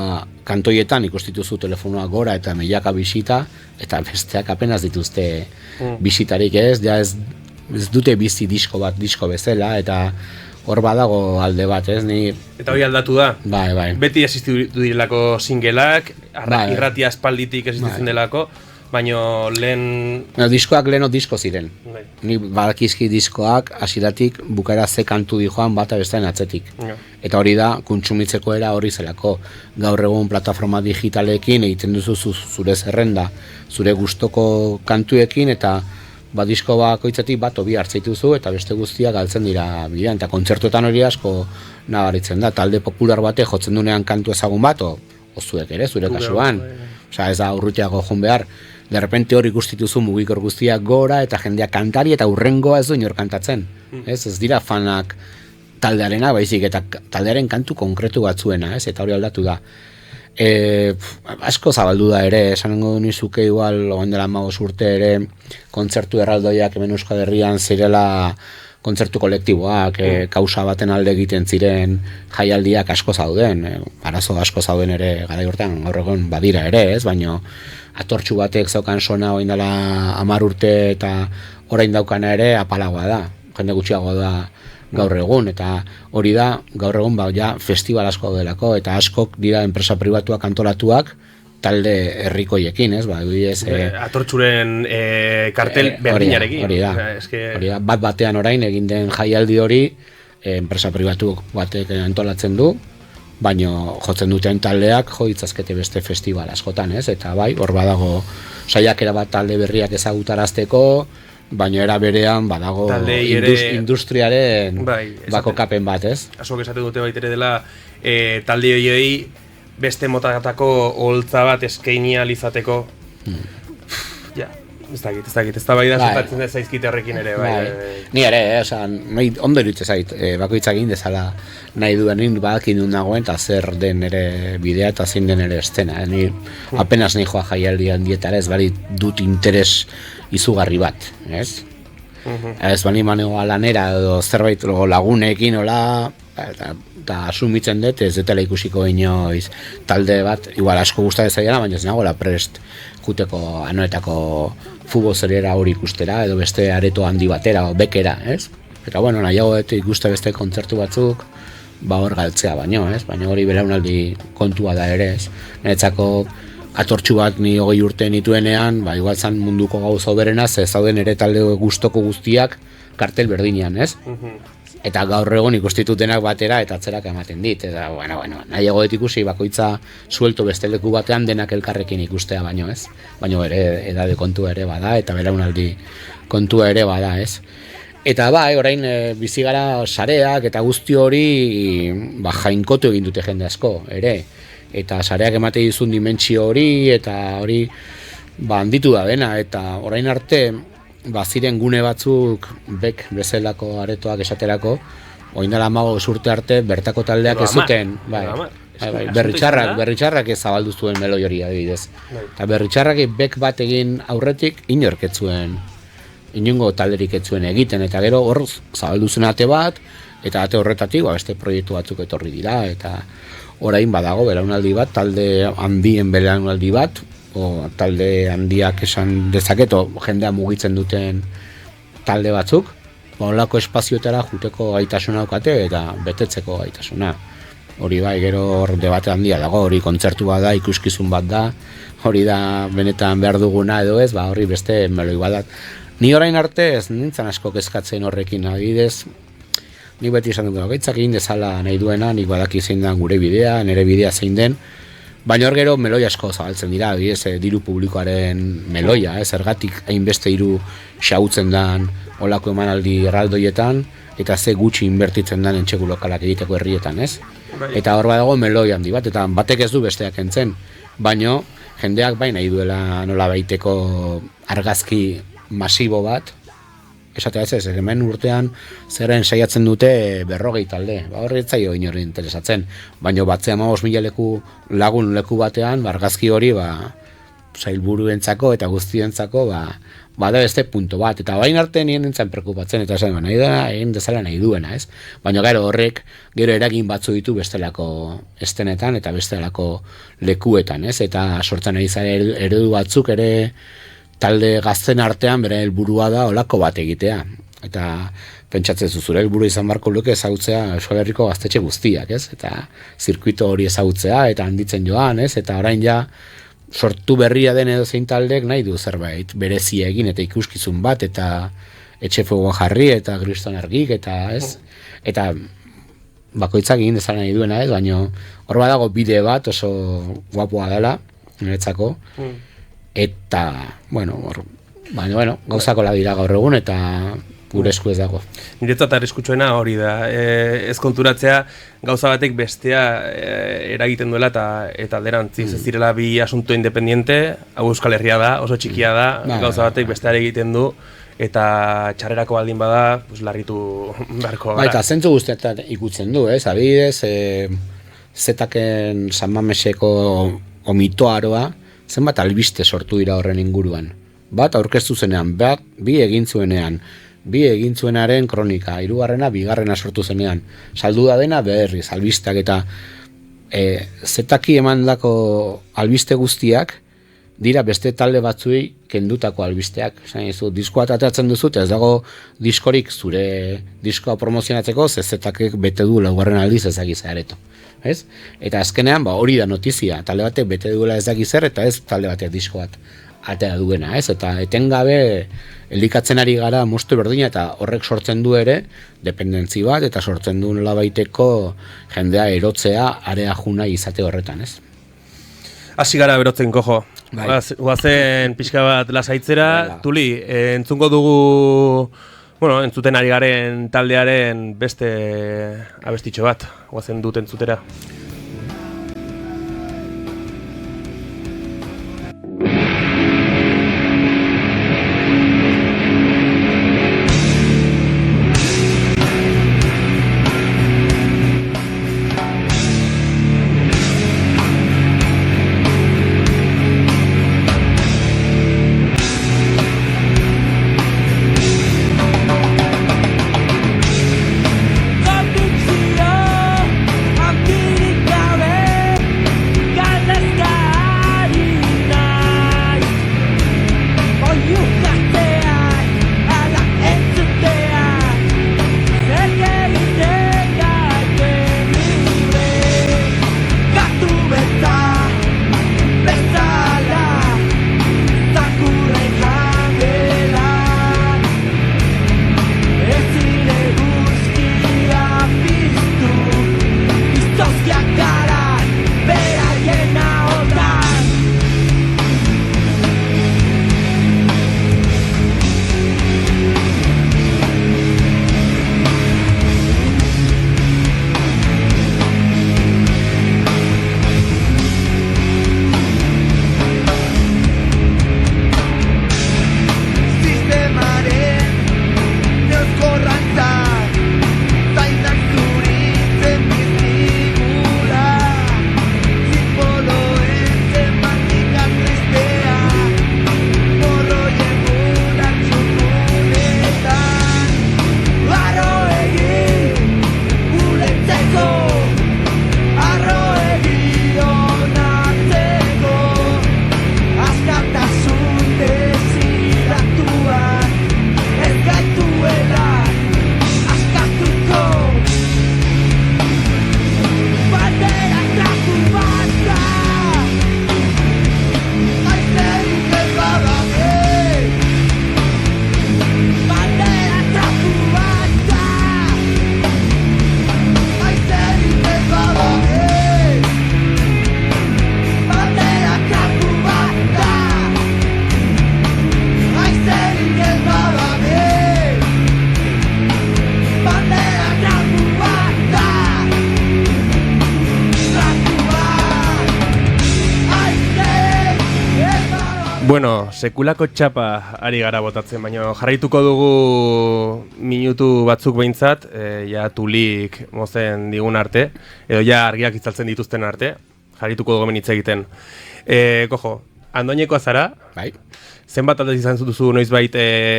kantoietan ikustituzu telefonoak gora eta milaka bisita, eta besteak apenas dituzte bisitarik, ez? Ja ez dute bizi disko bat, disko bezala, eta hor badago alde bat, ez? Eta hori aldatu da? Bai. Beti existitu direlako singleak, irratia aspalditik existitzen delako, baina lehen... Diskoak leheno disko ziren. Ni badakizki diskoak hasieratik bukaera ze kantu dijoan bata bestean atzetik. Eta hori da, kontsumitzeko era hori zelako. Gaur egun plataforma digitalekin egiten duzu zure zerrenda, zure gustoko kantuekin, eta disko bakoitzetik bat obi hartzaituzu, eta beste guztiak galtzen dira bidean. Eta kontzertuetan hori asko nabaritzen da. Talde popular bate jotzen dunean kantu ezagun bat, zuek ere, zure kasuan. Ez da urrutiago joan behar. De repente hori ikustituzu mugikor guztiak gora eta jendeak kantari eta hurrengoa ez du inor kantatzen. Ez dira fanak taldearena, baizik eta taldearen kantu konkretu batzuena, ez? Eta hori aldatu da. Asko zabaldu da ere, esango nizuke igual oen dela 15 urte ere kontzertu erraldoiak hemen Euskal Herrian zirela kontzertu kolektiboak, kausa baten alde egiten ziren jaialdiak asko zauden, arazo asko zauden ere garai hortan, gaur egon badira ere, ez? Baina atortxu batek zaukan sona orain dela 10 urte eta orain daukana ere apalagoa da, jende gutxiago da gaur egun, eta hori da gaur egun festival asko delako, eta askok dira enpresa pribatuak antolatuak talde herrikoiekin, ez? Atortxuren kartel berdinarekin. Hori da, bat batean orain egin den jaialdi hori enpresa pribatu batek antolatzen du, baino jotzen duten taldeak itzazkete beste festival askotan, ez? Eta hor badago saiakera bat talde berriak ezagutarazteko, baina era berean badago industriaren bakokapen bat, ez? Azok esaten dute baitere dela talde horiei beste motatako oholtza bat eskaini ahal izateko. Ez dakit, ez da bai da zutatzen zaizkite horrekin ere, bai. Ni ere, ondo iruditzen zait, bakoitzak egin dezala nahi duenin badakin dut nagoen, eta zer den ere bidea eta zein den ere estena. Ni apenas nahi joa jaialdian dietara, ez bari dut interes izugarri bat, ez? Ez bani maneo lanera edo zerbait lagunekin hola, eta asumitzen dut ez detela ikusiko inoiz talde bat, igual asko gustatzen zaiela, baina ez nagoela prest juteko anoetako futbol zeriera hori ikustera, edo beste areto handi batera, o bekera, ez? Eta bueno, nahiago ikuste beste kontzertu batzuk, hor galtzea baino, ez? Baina hori belaunaldi kontua da ere, ez? Niretzako atortxu bat ni 20 urte nituenean, igual zan munduko gauza oberena, ze zauden ere talde gustoko guztiak kartel berdinean, ez? Eta gaur egon ikustitutenak batera eta atzerak ematen dit, eta bueno, nahiago dut ikusi bakoitza suelto beste leku batean denak elkarrekin ikustea baino, ez? Baina ere edade kontua ere bada, eta belaunaldi kontua ere bada, ez? Eta orain bizi gara sareak eta guzti hori jainkotu egin dute jende asko, ere. Eta sareak emate dizun dimentsio hori, eta hori handitu da dena, eta orain arte ziren gune batzuk bek bezalako aretoak esaterako, orain dela 15 urte arte bertako taldeak ez zuten, berritxarrak ez zabaldu zuen meloi hori adibidez. Eta berritxarrak bek bat egin aurretik inork ez zuen, inongo talderik ez zuen egiten, eta gero hor zabaldu zen ate bat, eta ate horretatik beste proiektu batzuk etorri dira, eta orain badago belaunaldi bat, talde handien belaunaldi bat, o talde handiak esan dezaket, o jendea mugitzen duten talde batzuk, holako espazioetara juteko gaitasuna daukate eta betetzeko gaitasuna. Hori gero hor debate handia dago, hori kontzertu bat da, ikuskizun bat da, hori da benetan behar duguna edo ez, horri beste meloi badat. Ni orain arte ez nintzen asko kezkatzen horrekin adibidez, nik beti esan dugu, gaitzak egin dezala nahi duena, nik badaki zein den gure bidea, nire bidea zein den, baina hor gero meloi asko zabaltzen dira, diru publikoaren meloia, zergatik hainbeste diru xautzen den olako emanaldi erraldoietan, eta ze gutxi inbertitzen den entxegu lokalak egiteko herrietan, ez? Eta hor badago meloi handi bat, eta batek ez du besteak entzen, baina jendeak nahi duela nola baiteko argazki masibo bat, esatea ez, hemen urtean zerren saiatzen dute 40 talde, horri etzaio inorri interesatzen, baina batzea 15.000 lagun leku batean, argazki hori sailburuentzako eta guztientzako bada beste punto bat, eta bain arte nien nintzen prekupatzen, eta esan, nahi da, egin dezala nahi duena, ez? Baina gero horrek, gero eragin batzu ditu bestelako estenetan eta bestelako lekuetan, ez? Eta sortzen ari zara eredu batzuk ere talde gazten artean bere helburua da olako bat egitea. Eta pentsatzen zuzure helburu izan barko luke ezagutzea Euskal Herriko gaztetxe guztiak, ez? Eta zirkuito hori ezagutzea eta handitzen joan, ez? Eta orain ja sortu berria den edo zein taldek nahi du zerbait berezia egin eta ikuskizun bat eta etxe fuegoan jarri eta kriston argik eta ez? Eta bakoitzak egin dezala nahi duena, ez? Baina hor badago bide bat oso guapoa dela niretzako. Eta, baina, gauzako dira gaur egun eta gure esku ez dago. Niretzat arriskutsuena hori da, ez konturatzea gauza batek bestea eragiten duela eta alderantziz, ez direla bi asunto independiente, hau Euskal Herria da, oso txikia da, gauza batek bestea egiten du, eta txarrerako baldin bada, larritu beharko gara. Eta zentzu guztietan ikutzen du, adibidez, Zetaken San Mameseko omitoaroa, zenbat albiste sortu dira horren inguruan. Bat aurkeztu zenean, bi egin zuenaren kronika, 3. bigarrena sortu zenean. Saldu da dena berriz, albisteak eta Zetaki emandako albiste guztiak dira beste talde batzuei kendutako albisteak. Diskoa ateratzen duzu, ez dago diskorik zure diskoa promozionatzeko, Zetakek bete du 4. aldiz ezagiz areto. Ez? Eta azkenean hori da notizia, talde batek bete duela ez dakiz zer eta ez talde batek disko bat atera duena, ez? Eta etengabe elikatzen ari gara moztu berdina eta horrek sortzen du ere dependentzi bat eta sortzen du nolabaiteko jendea erotzea area juna izate horretan, ez? Hasi gara berotzen, Kojo. Guazen pixka bat lasaitzera. Tuli, entzungo dugu entzuten ari garen taldearen beste abestitxo bat, guazen dut entzutera. Bueno, sekulako txapa ari gara botatzen, baina jarraituko dugu minutu batzuk behintzat, ja tulik mozen digun arte, edo ja argiak itzaltzen dituzten arte, jarraituko dugu hitz egiten. Kojo, Andoñekoa zara, Bai. zenbat aldez izan duzu noizbait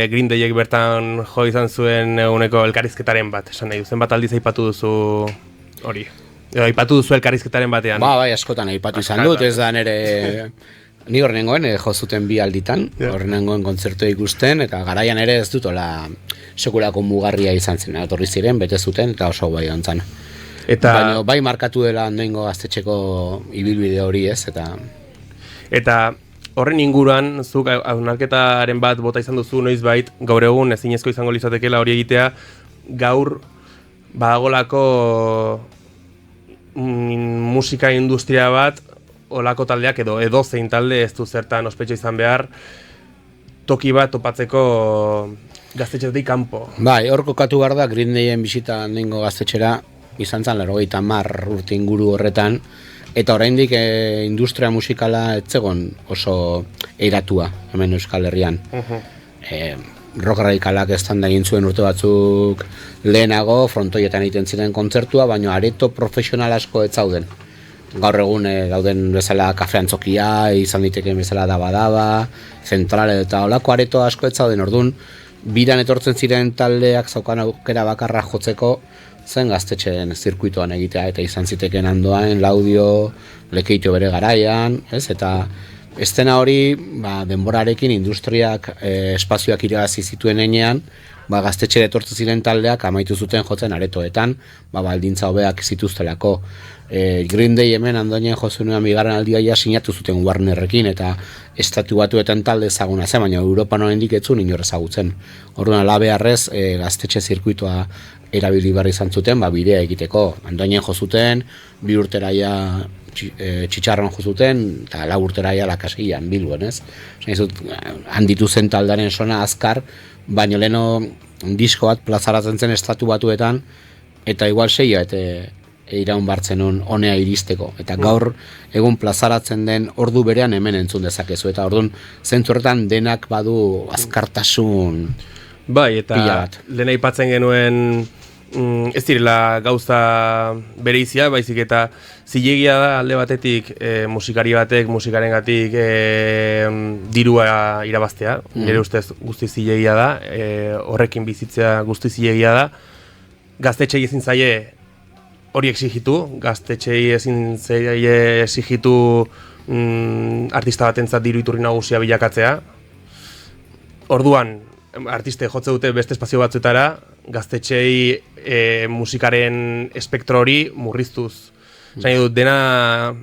Green Dayek bertan jo izan zuen eguneko elkarrizketaren bat, esan nahi du, zenbat aldiz aipatu duzu hori? Edo aipatu duzu elkarrizketaren batean? Bai, askotan aipatu izan dut, ez da nere... Ni horrengoen jo zuten 2 alditan, horrengoen kontzertua ikusten, eta garaian ere ez dutola sekulako mugarria izan zen, etorri ziren, bete zuten, eta oso bai ontzan. Baina bai markatu dela Andoaingo gaztetxeko ibilbide hori ez, Eta horren inguruan, zuk hausnarketaren bat bota izan duzu noizbait, gaur egun ezinezko izango litzatekeela hori egitea, gaur badagolako musika industria bat, olako taldeak edo zein talde ez du zertan ospetxo izan behar, toki bat topatzeko gaztetxetik kanpo. Bai, hor kokatu behar da Green Dayen bisita Andoaingo gaztetxera izan zen 90 urte inguru horretan, eta oraindik industria musikala ez zegoen oso eiratua hemen Euskal Herrian. Rock radikalak estanda egin zuen urte batzuk lehenago, frontoietan egiten ziren kontzertua, baina areto profesional asko ez zauden. Gaur egun dauden bezala kafe antzokia, izan diteke bezala daba, zentrale eta olako areto asko ez zauden, orduan biran etortzen ziren taldeak zaukan aukera bakarra jotzeko zen gaztetxeen zirkuitoan egitea, eta izan ziteken Andoain, Laudio, Lekeitio bere garaian, ez? Eta estena hori denborarekin industriak espazioak irabazi zituen enean, gaztetxera etortzen ziren taldeak amaitu zuten jotzen aretoetan, baldintza hobeak zituztelako. Green Day hemen Andoainen jozunean bigarren aldia sinatu zuten Warnerrekin, eta Estatu Batuetan talde ezaguna zen, baina Europan oraindik ez zuen inor ezagutzen. Orduan halabeharrez gaztetxe zirkuitoa erabili behar izan zuten, bidea egiteko. Andoainen jo zuten, 2 urteraia txitxarron jo zuten, eta 4 urteraia Lakasian, Bilbon, ez? Handitu zen taldaren sona azkar, baina leheno disko bat plazaratzen zen Estatu Batuetan, eta igual 6 iraun bartzen honea iristeko. Eta gaur egun plazaratzen den ordu berean hemen entzun dezakezu. Eta orduan zentzurretan denak badu azkartasun bai, eta lehen aipatzen genuen ez direla gauza bereizia, baizik eta zilegia da alde batetik musikari batek musikarengatik dirua irabaztea, nire ustez guzti zilegia da, horrekin bizitzea guzti zilegia da. Gaztetxei ezin zaie hori exigitu, gaztetxei ezin zaie exigitu artista batentzat diru iturri nagusia bilakatzea. Orduan, artiste jotze dute beste espazio batzuetara, gaztetxei musikaren espektro hori murriztuz. Zain dut, dena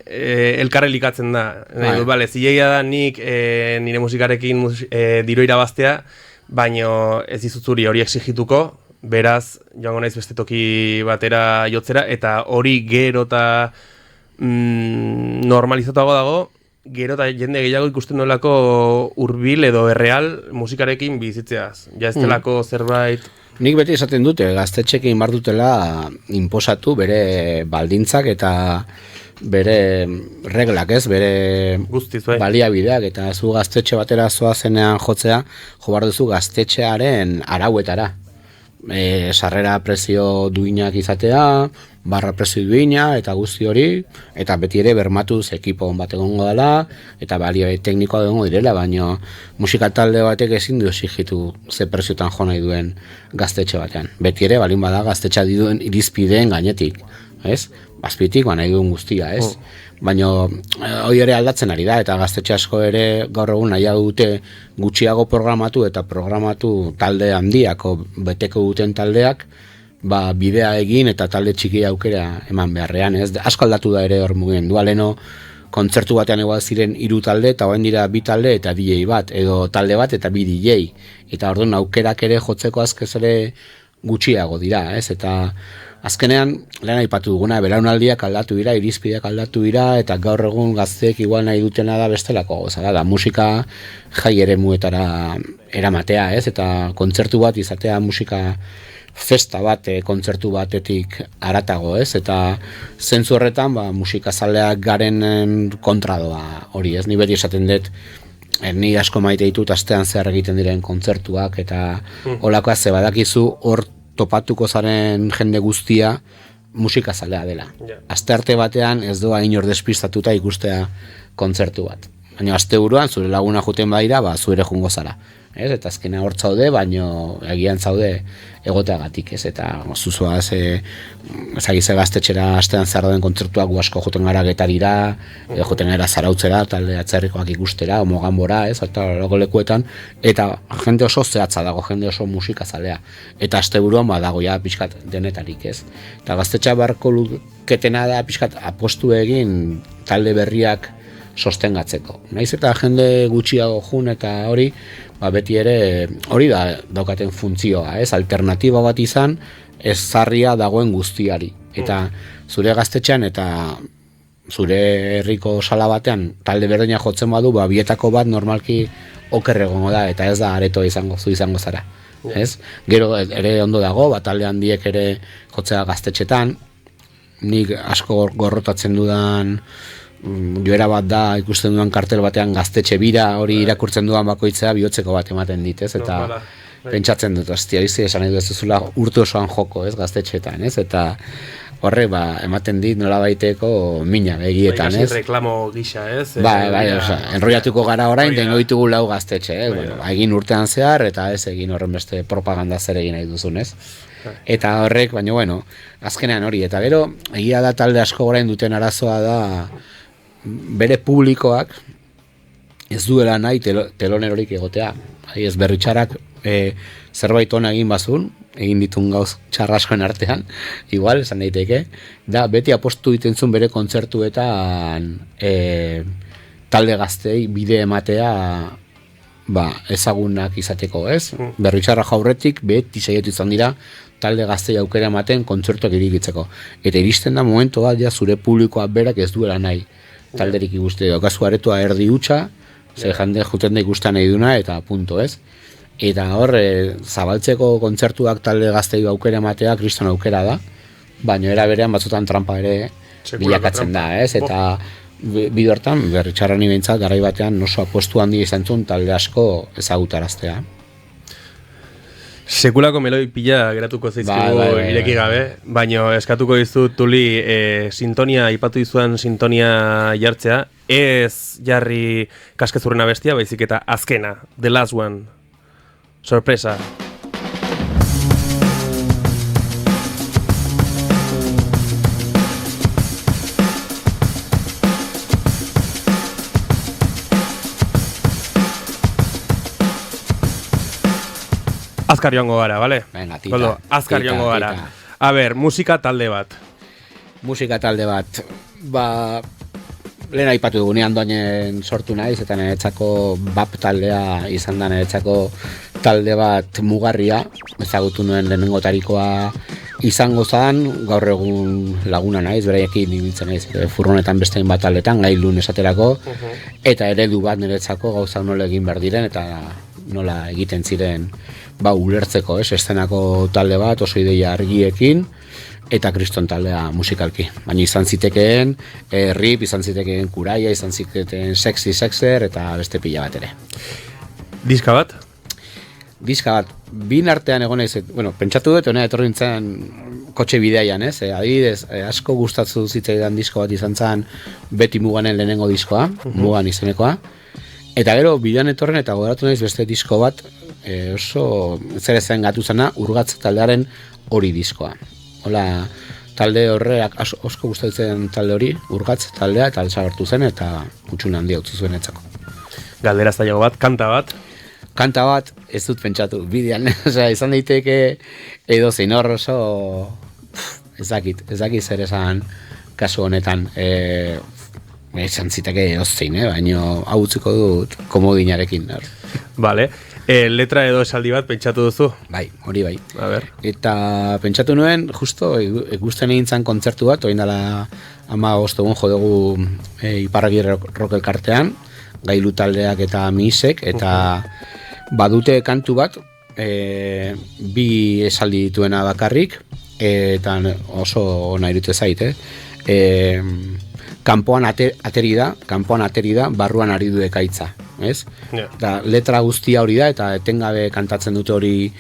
elkarre likatzen da. Bale, zilegia da nik nire musikarekin diru irabaztea, baino ez dizutzuri hori exigituko, beraz, joango naiz beste toki batera jotzera, eta hori gero eta normalizatuago dago, gero eta jende gehiago ikusten duelako hurbil edo erreal musikarekin bizitzeaz. Ja ez delako zerbait... Nik beti esaten dute, gaztetxekin bar dutela inposatu bere baldintzak eta bere reglak, ez, bere guztiz, bai, baliabideak, eta zu gaztetxe batera zoazenean jotzea, jo bar duzu gaztetxearen arauetara. Sarrera prezio duinak izatea, barra prezio duina eta guzti hori, eta beti ere bermatuz ekipo bat egongo dela, eta balio teknikoa egongo direla, baina musika talde batek ezin du exigitu ze preziotan jo nahi duen gaztetxe batean. Beti ere balin bada gaztetxa duen irizpideen gainetik, ez? Azpitik nahi duen guztia, ez? Baina hori ere aldatzen ari da, eta gaztetxe asko ere gaur egun nahiago dute gutxiago programatu eta programatu talde handiako beteko duten taldeak, bidea egin eta talde txiki aukera eman beharrean, ez? Asko aldatu da ere hor mugimendua, leheno kontzertu batean egoa ziren 3 talde eta orain dira 2 talde eta DJ bat, edo talde bat eta 2 DJ, eta orduan aukerak ere jotzeko azkez ere gutxiago dira, ez? Eta azkenean, lehen aipatu duguna, belaunaldiak aldatu dira, irizpideak aldatu dira, eta gaur egun gazteek igual nahi dutena da bestelako gauza da musika jai eremuetara eramatea, ez? Eta kontzertu bat izatea musika festa bat, kontzertu batetik aratago, ez? Eta zentzu horretan, musikazaleak garenen kontra doa hori, ez? Ni beti esaten dut, ni asko maite ditut astean zehar egiten diren kontzertuak, eta holakoa ze badakizu hor topatuko zaren jende guztia musikazalea dela. Astearte batean ez doa inor despistatuta ikustea kontzertu bat. Baina asteburuan zure laguna joten badira, zu ere jungo zara. Ez? Eta azkena hor zaude, baino egian zaude egoteagatik, ez? Eta zuzoaz, ezagize gaztetxera astean zehar dauden kontzertuak gu asko joten gara Getarira, joten gara Zarautzera, talde atzerrikoak ikustera, Moganbora, ez? Eta lago lekuetan, eta jende oso zehatza dago, jende oso musikazalea. Eta asteburuan dago ja pixkat denetarik, ez? Eta gaztetxa barko luketena da pixkat apostu egin talde berriak sostengatzeko. Naiz eta jende gutxiago jun eta hori, beti ere hori da daukaten funtzioa, ez? Alternatiba bat izan, ez zarria dagoen guztiari. Eta zure gaztetxean eta zure herriko sala batean talde berdina jotzen badu, bietako bat normalki oker egongo da, eta ez da aretoa izango zara. Ez? Gero ere ondo dago, talde handiek ere jotzea gaztetxetan, nik asko gorrotatzen dudan joera bat da, ikusten dudan kartel batean gaztetxe bira, hori irakurtzen dudan bakoitzea bihotzeko bat ematen dit, ez? Eta pentsatzen dut, izi esan edo ez duzula urte osoan joko, ez, gaztetxeetan, ez? Eta horre, ematen dit nola baiteko mina begietan, ez? Reklamo gisa, ez? Enroiatuko gara orain, tengo ditugu lau gaztetxe, ez? Egin urtean zehar, eta ez egin horren beste propaganda zer egin nahi duzun, ez? Eta horrek, baina, bueno, azkenean hori, eta gero, egia da talde asko orain duten arazoa da, bere publikoak ez duela nahi telonerorik egotea. Ez Berritxarrak zerbait ona egin bazun, egin ditun gauz txarraskoen artean, igual, esan daiteke, da beti apostu egiten zuen bere kontzertuetan talde gaztei bide ematea ezagunak izateko, ez? Berritxarra jaurretik beti saiatu izan dira talde gaztei aukera ematen kontzertuak irikitzeko. Eta iristen da momentu bat, zure publikoa berak ez duela nahi talderik ikuste, okazu aretoa erdi hutsa, ze jende juten da ikusten nahi duna, eta punto, ez? Eta hor, zabaltzeko kontzertuak talde gaztei aukera ematea, kriston aukera da, baina era berean batzutan trampa ere bilakatzen da, ez? Eta bide hortan, Berritxarrani behintzat, garai batean oso apostu handi izan zuen talde asko ezagutaraztea. Sekulako meloi pila geratuko zaizkigu ireki gabe, baina eskatuko dizut Tuli sintonia, ipatu dizudan sintonia jartzea, ez jarri kaskezurrena bestia, baizik eta azkena, The Last One, sorpresa. Azkar joango gara, bale? Venga, tita. Azkar joango gara. A ber, musika talde bat. Musika talde bat. Lehen aipatu dugu, nean doainen sortu naiz, eta niretzako BAP taldea izan da niretzako talde bat mugarria. Ezagutu nuen lehenengotarikoa izango zan, gaur egun laguna naiz, beraiekin ibiltzen naiz, furgonetan bestein bat taldetan, gailun esaterako, eta eredu bat niretzako gauzak nola egin behar diren, eta nola egiten ziren ulertzeko, eszenako talde bat, oso ideia argiekin, eta kriston taldea musikalki. Baina izan zitekeen Rip, izan zitekeen Kuraia, izan zitekeen Sexy Sexer, eta beste pila bat ere. Diska bat? Diska bat, bin artean egon naiz, pentsatu dut, honea etorri nintzen kotxe bideian, ez? Adibidez, asko gustatzu zitzaidan disko bat izan zen Beti Muganen lehenengo diskoa, Mugan izenekoa. Eta gero, bidean etorren eta goberatu naiz beste disko bat, oso zer ezen gatu zena, Urgatz taldearen hori diskoa. Hola, talde horreak osko gustatzen talde hori, Urgatz taldea, eta desagertu zen, eta gutxun handia utzu zuen etzako. Galdera zailago bat, kanta bat? Kanta bat, ez dut pentsatu, bidean, izan daiteke edo zein hor oso, ez dakit zer esan kasu honetan, izan ziteke edozein, baina hau utziko dut komodinarekin. Vale. Letra edo esaldi bat pentsatu duzu? Bai, hori bai. A ber. Eta pentsatu nuen, justo, ikusten egin zan kontzertu bat, oin dela 15 egun jo dugu Iparragirre Rock elkartean, Gailu taldeak eta Misek, eta badute kantu bat, bi esaldi dituena bakarrik, eta oso ona iruditzen zait, kanpoan ateri da, barruan ari du ekaitza, ez? Yeah. Letra guztia hori da, eta etengabe kantatzen dute hori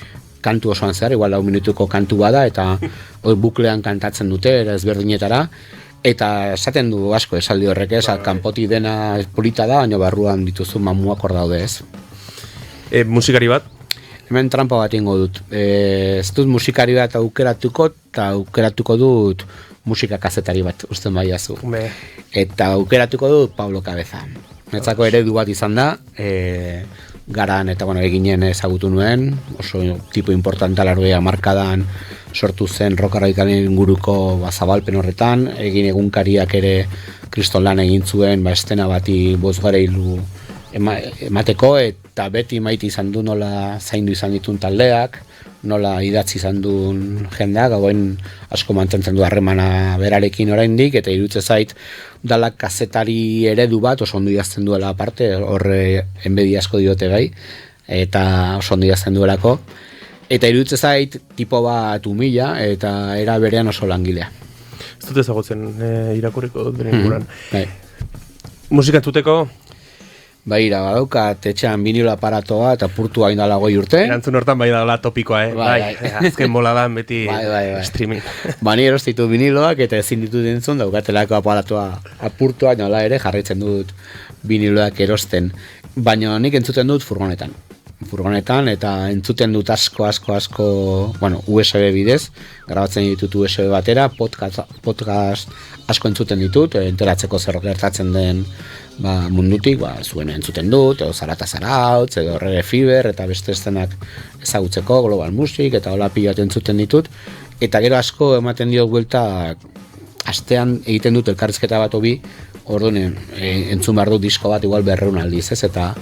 kantu osoan zehar, igual 4 minutuko kantu bada, eta buklean kantatzen dute, ezberdinetara, eta esaten du asko esaldi horrek, ez? Kanpotik dena polita da, baina barruan dituzu mamuak hor daude, ez? Musikari bat? Hemen trampa bat ingo dut. Ez dut musikari bat aukeratuko, eta aukeratuko dut musika kazetari bat, usten baiazu. Eta aukeratuko dut Pablo Cabeza. Netzako eredu bat izan da, garan eta eginen ezagutu nuen, oso tipo importanta largoia markadan sortu zen rock radikalen inguruko zabalpen horretan, egin egunkariak ere kriston lan egin zuen, estena bati bozgareilu emateko, eta beti maite izan du nola zaindu izan ditun taldeak, nola idatzi izan duen jendeak, hauen asko mantentzen du harremana berarekin oraindik, eta iruditzen zait dala kazetari eredu bat, oso ondo idazten duela aparte, horre enbedi asko diote gai, eta oso ondo idazten duelako, eta iruditzen zait tipo bat umila, eta era berean oso langilea. Ez dut ezagutzen irakurriko dut beren inguruan. Musika entzuteko? Baira, badaukat etxean vinilo aparatoa eta purtua indala 5 urte. Erantzun hortan bai daula topikoa, azken boladan beti streaming. Ni erostitu viniloak eta ezin ditut entzun, daukatelako aparatoa apurtua, nola ere jarraitzen dut viniloak erosten. Baina nik entzuten dut furgonetan eta entzuten dut asko, USB bidez, grabatzen ditut USB batera, podcast asko entzuten ditut, enteratzeko zer gertatzen den mundutik, zuen entzuten dut, edo Zarata Zarautz, edo Reggae Fever, eta beste estenak ezagutzeko, Global Music, eta hola pila entzuten ditut, eta gero asko ematen dio buelta, astean egiten dut elkarrizketa bat obi, orduan entzun behar dut disko bat, igual 200 aldiz, ez, eta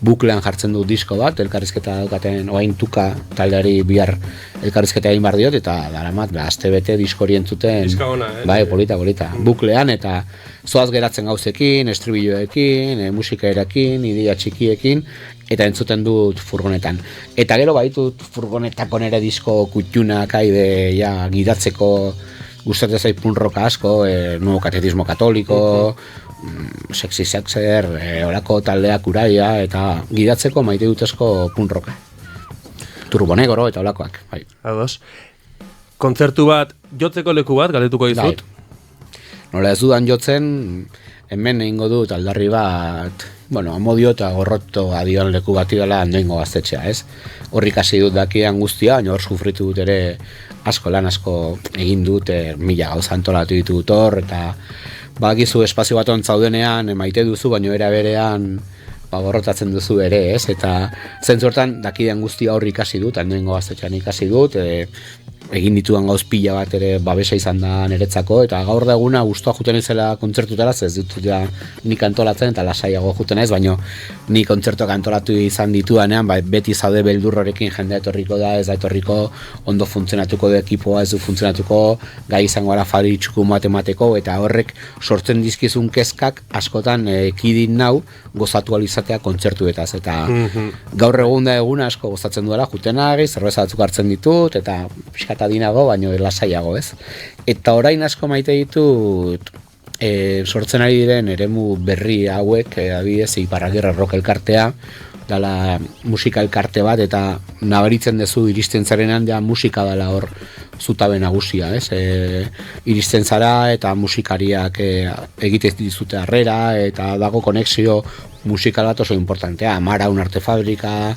buklean jartzen du disko bat, elkarrizketa daukaten oain tuka taldeari bihar elkarrizketa egin behar diot, eta daramat, aste bete diskori entzuten, polita, buklean, eta zoaz geratzen gauzekin, estribilloekin, musikaerekin, idea txikiekin, eta entzuten dut furgonetan. Eta gero baitut furgonetako nere disko kutxunak gidatzeko gustatzen zait punk rock asko, Nuevo Catecismo Katoliko, Sexy Sexer, orako taldeak uraia, eta gidatzeko maite dutezko punk rocka. Turbonegro eta olakoak. Ados. Kontzertu bat, jotzeko leku bat, galdetuko dizut? Nola ez dudan jotzen, hemen egingo dut aldarri bat, amodio eta gorroto adioan leku bat idala handoingo gaztetxea, ez? Horrik hasi dut dakian guztia, baina hor sufritu dut ere lan asko egin dut, 1000 gauza antolatu ditut hor, eta badakizu espazio bat ontzaudenean, maite duzu, baina era berean gorrotatzen duzu ere, ez? Eta zentzortan dakidean guztia hor ikasi dut, handoingo gaztetxean ikasi dut, egin ditudan gauz pila bat ere babesa izan da niretzako, eta gaur da eguna guztua juten izela kontzertutara, ez dut ja nik antolatzen eta lasaiago juten ez, baina ni kontzertuak antolatu izan ditudanean, beti zaude beldur horrekin jendea etorriko da, ez da etorriko, ondo funtzionatuko du ekipoa, ez du funtzionatuko, gai izango gara fari txuku matemateko, eta horrek sortzen dizkizun kezkak askotan ekidin nau gozatu alizatea kontzertuetaz, eta gaur egun da eguna asko gozatzen duela, juten ari, zerbeza batzuk hartzen ditut, eta eta dinago, baino lasaiago, ez? Eta orain asko maite ditut sortzen ari diren eremu berri hauek, adibidez, Iparragirre rock elkartea, dala musika elkarte bat, eta nabaritzen duzu iristen zarenan ja musika dela hor zutabe nagusia, ez? Iristen zara eta musikariak egiten dizute harrera, eta dago konexio musikal bat oso importantea, Amaraun Arte Fabrika,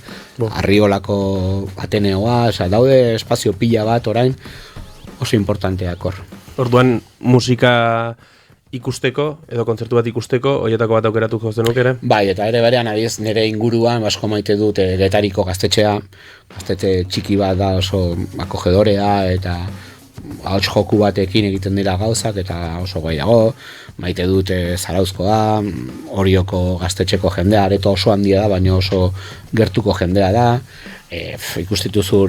Arriolako Ateneoa, daude espazio pila bat orain oso importanteak hor. Orduan musika ikusteko, edo kontzertu bat ikusteko, horietako bat aukeratuko zenuk ere? Bai, eta ere berean abiez nire inguruan asko maite dut Getariko gaztetxea, gaztetxe txiki bat da oso akogedorea, eta ahots joku batekin egiten dira gauzak, eta oso gehiago, maite dut Zarauzkoa, Orioko gaztetxeko jendea, areto oso handia da, baina oso gertuko jendea da, ikustituzu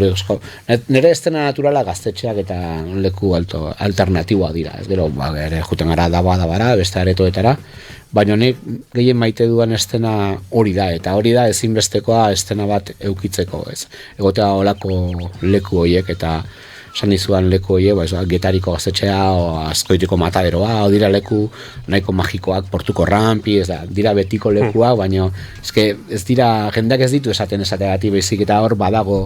nire estena naturala gaztetxeak eta leku alternatiboa dira, ez gero, ere juten gara dabara, beste aretoetara, baina nik gehien maite duan estena hori da, eta hori da ezinbestekoa estena bat eukitzeko, ez. Egotea olako leku horiek eta esan dizuan leku horiek, Getariko gaztetxea, o Azkoitiko Mataderoa, o dira leku nahiko magikoak, Portuko Rampi, ez da, dira betiko lekuak, baina ez dira, jendeak ez ditu esateagatik baizik eta hor badago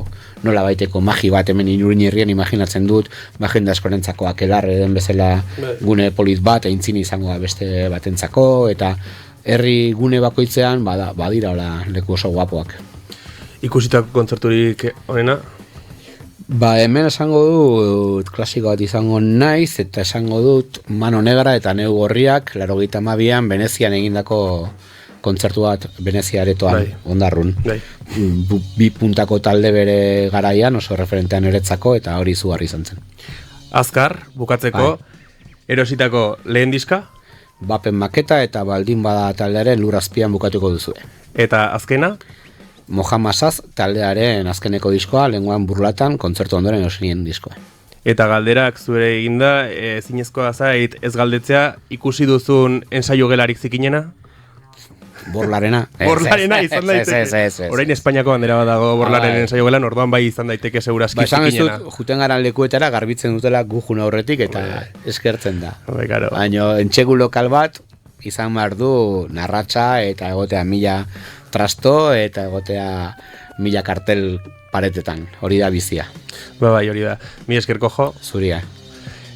nola baiteko magi bat hemen Iruñerrien imaginatzen dut, jende askorentzako akelarre den bezala gune polit bat, eintzin izango da beste batentzako, eta herri gune bakoitzean badira leku oso guapoak. Ikusitako kontzerturik onena? Hemen esango dut klasiko bat izango naiz, eta esango dut Mano Negra eta Neu Gorriak 92an Venezian egindako kontzertu bat Venezia aretoan, Ondarrun. Bi puntako talde bere garaian, oso referentean eretzako, eta hori izugarri izan zen. Azkar, bukatzeko, erositako lehen diska? Bapen maketa eta baldin bada taldearen Lurazpian bukatuko duzue. Eta azkena? Mohamasaz taldearen azkeneko diskoa, Lenguan Burlatan, kontzertu ondoren osinien diskoa. Eta galderak zure eginda, zinezkoa zait ez galdetzea, ikusi duzun ensaio gelarik zikinena? Borlarena. Borlarena izan daiteke. Orain Espainiako bandera bat dago Borlaren ensaio gelan, orduan bai izan daiteke segurazki zikinena. Juten garan lekuetara garbitzen dutela gujun aurretik eta eskertzen da. Baina entxegu lokal bat izan behar du narratxa eta egotea 1000 trasto eta egotea 1000 kartel paretetan. Hori da bizia. Bai, hori da. Mi esker Kojo. Zuria.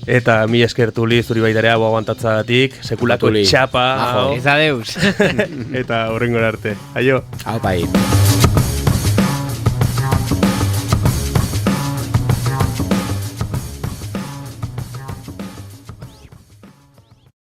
Eta mi esker Tuli, zuri baitarea aguantatzagatik, sekulako txapa. Ez adeus. Eta horrengora arte. Aio. Hau bai.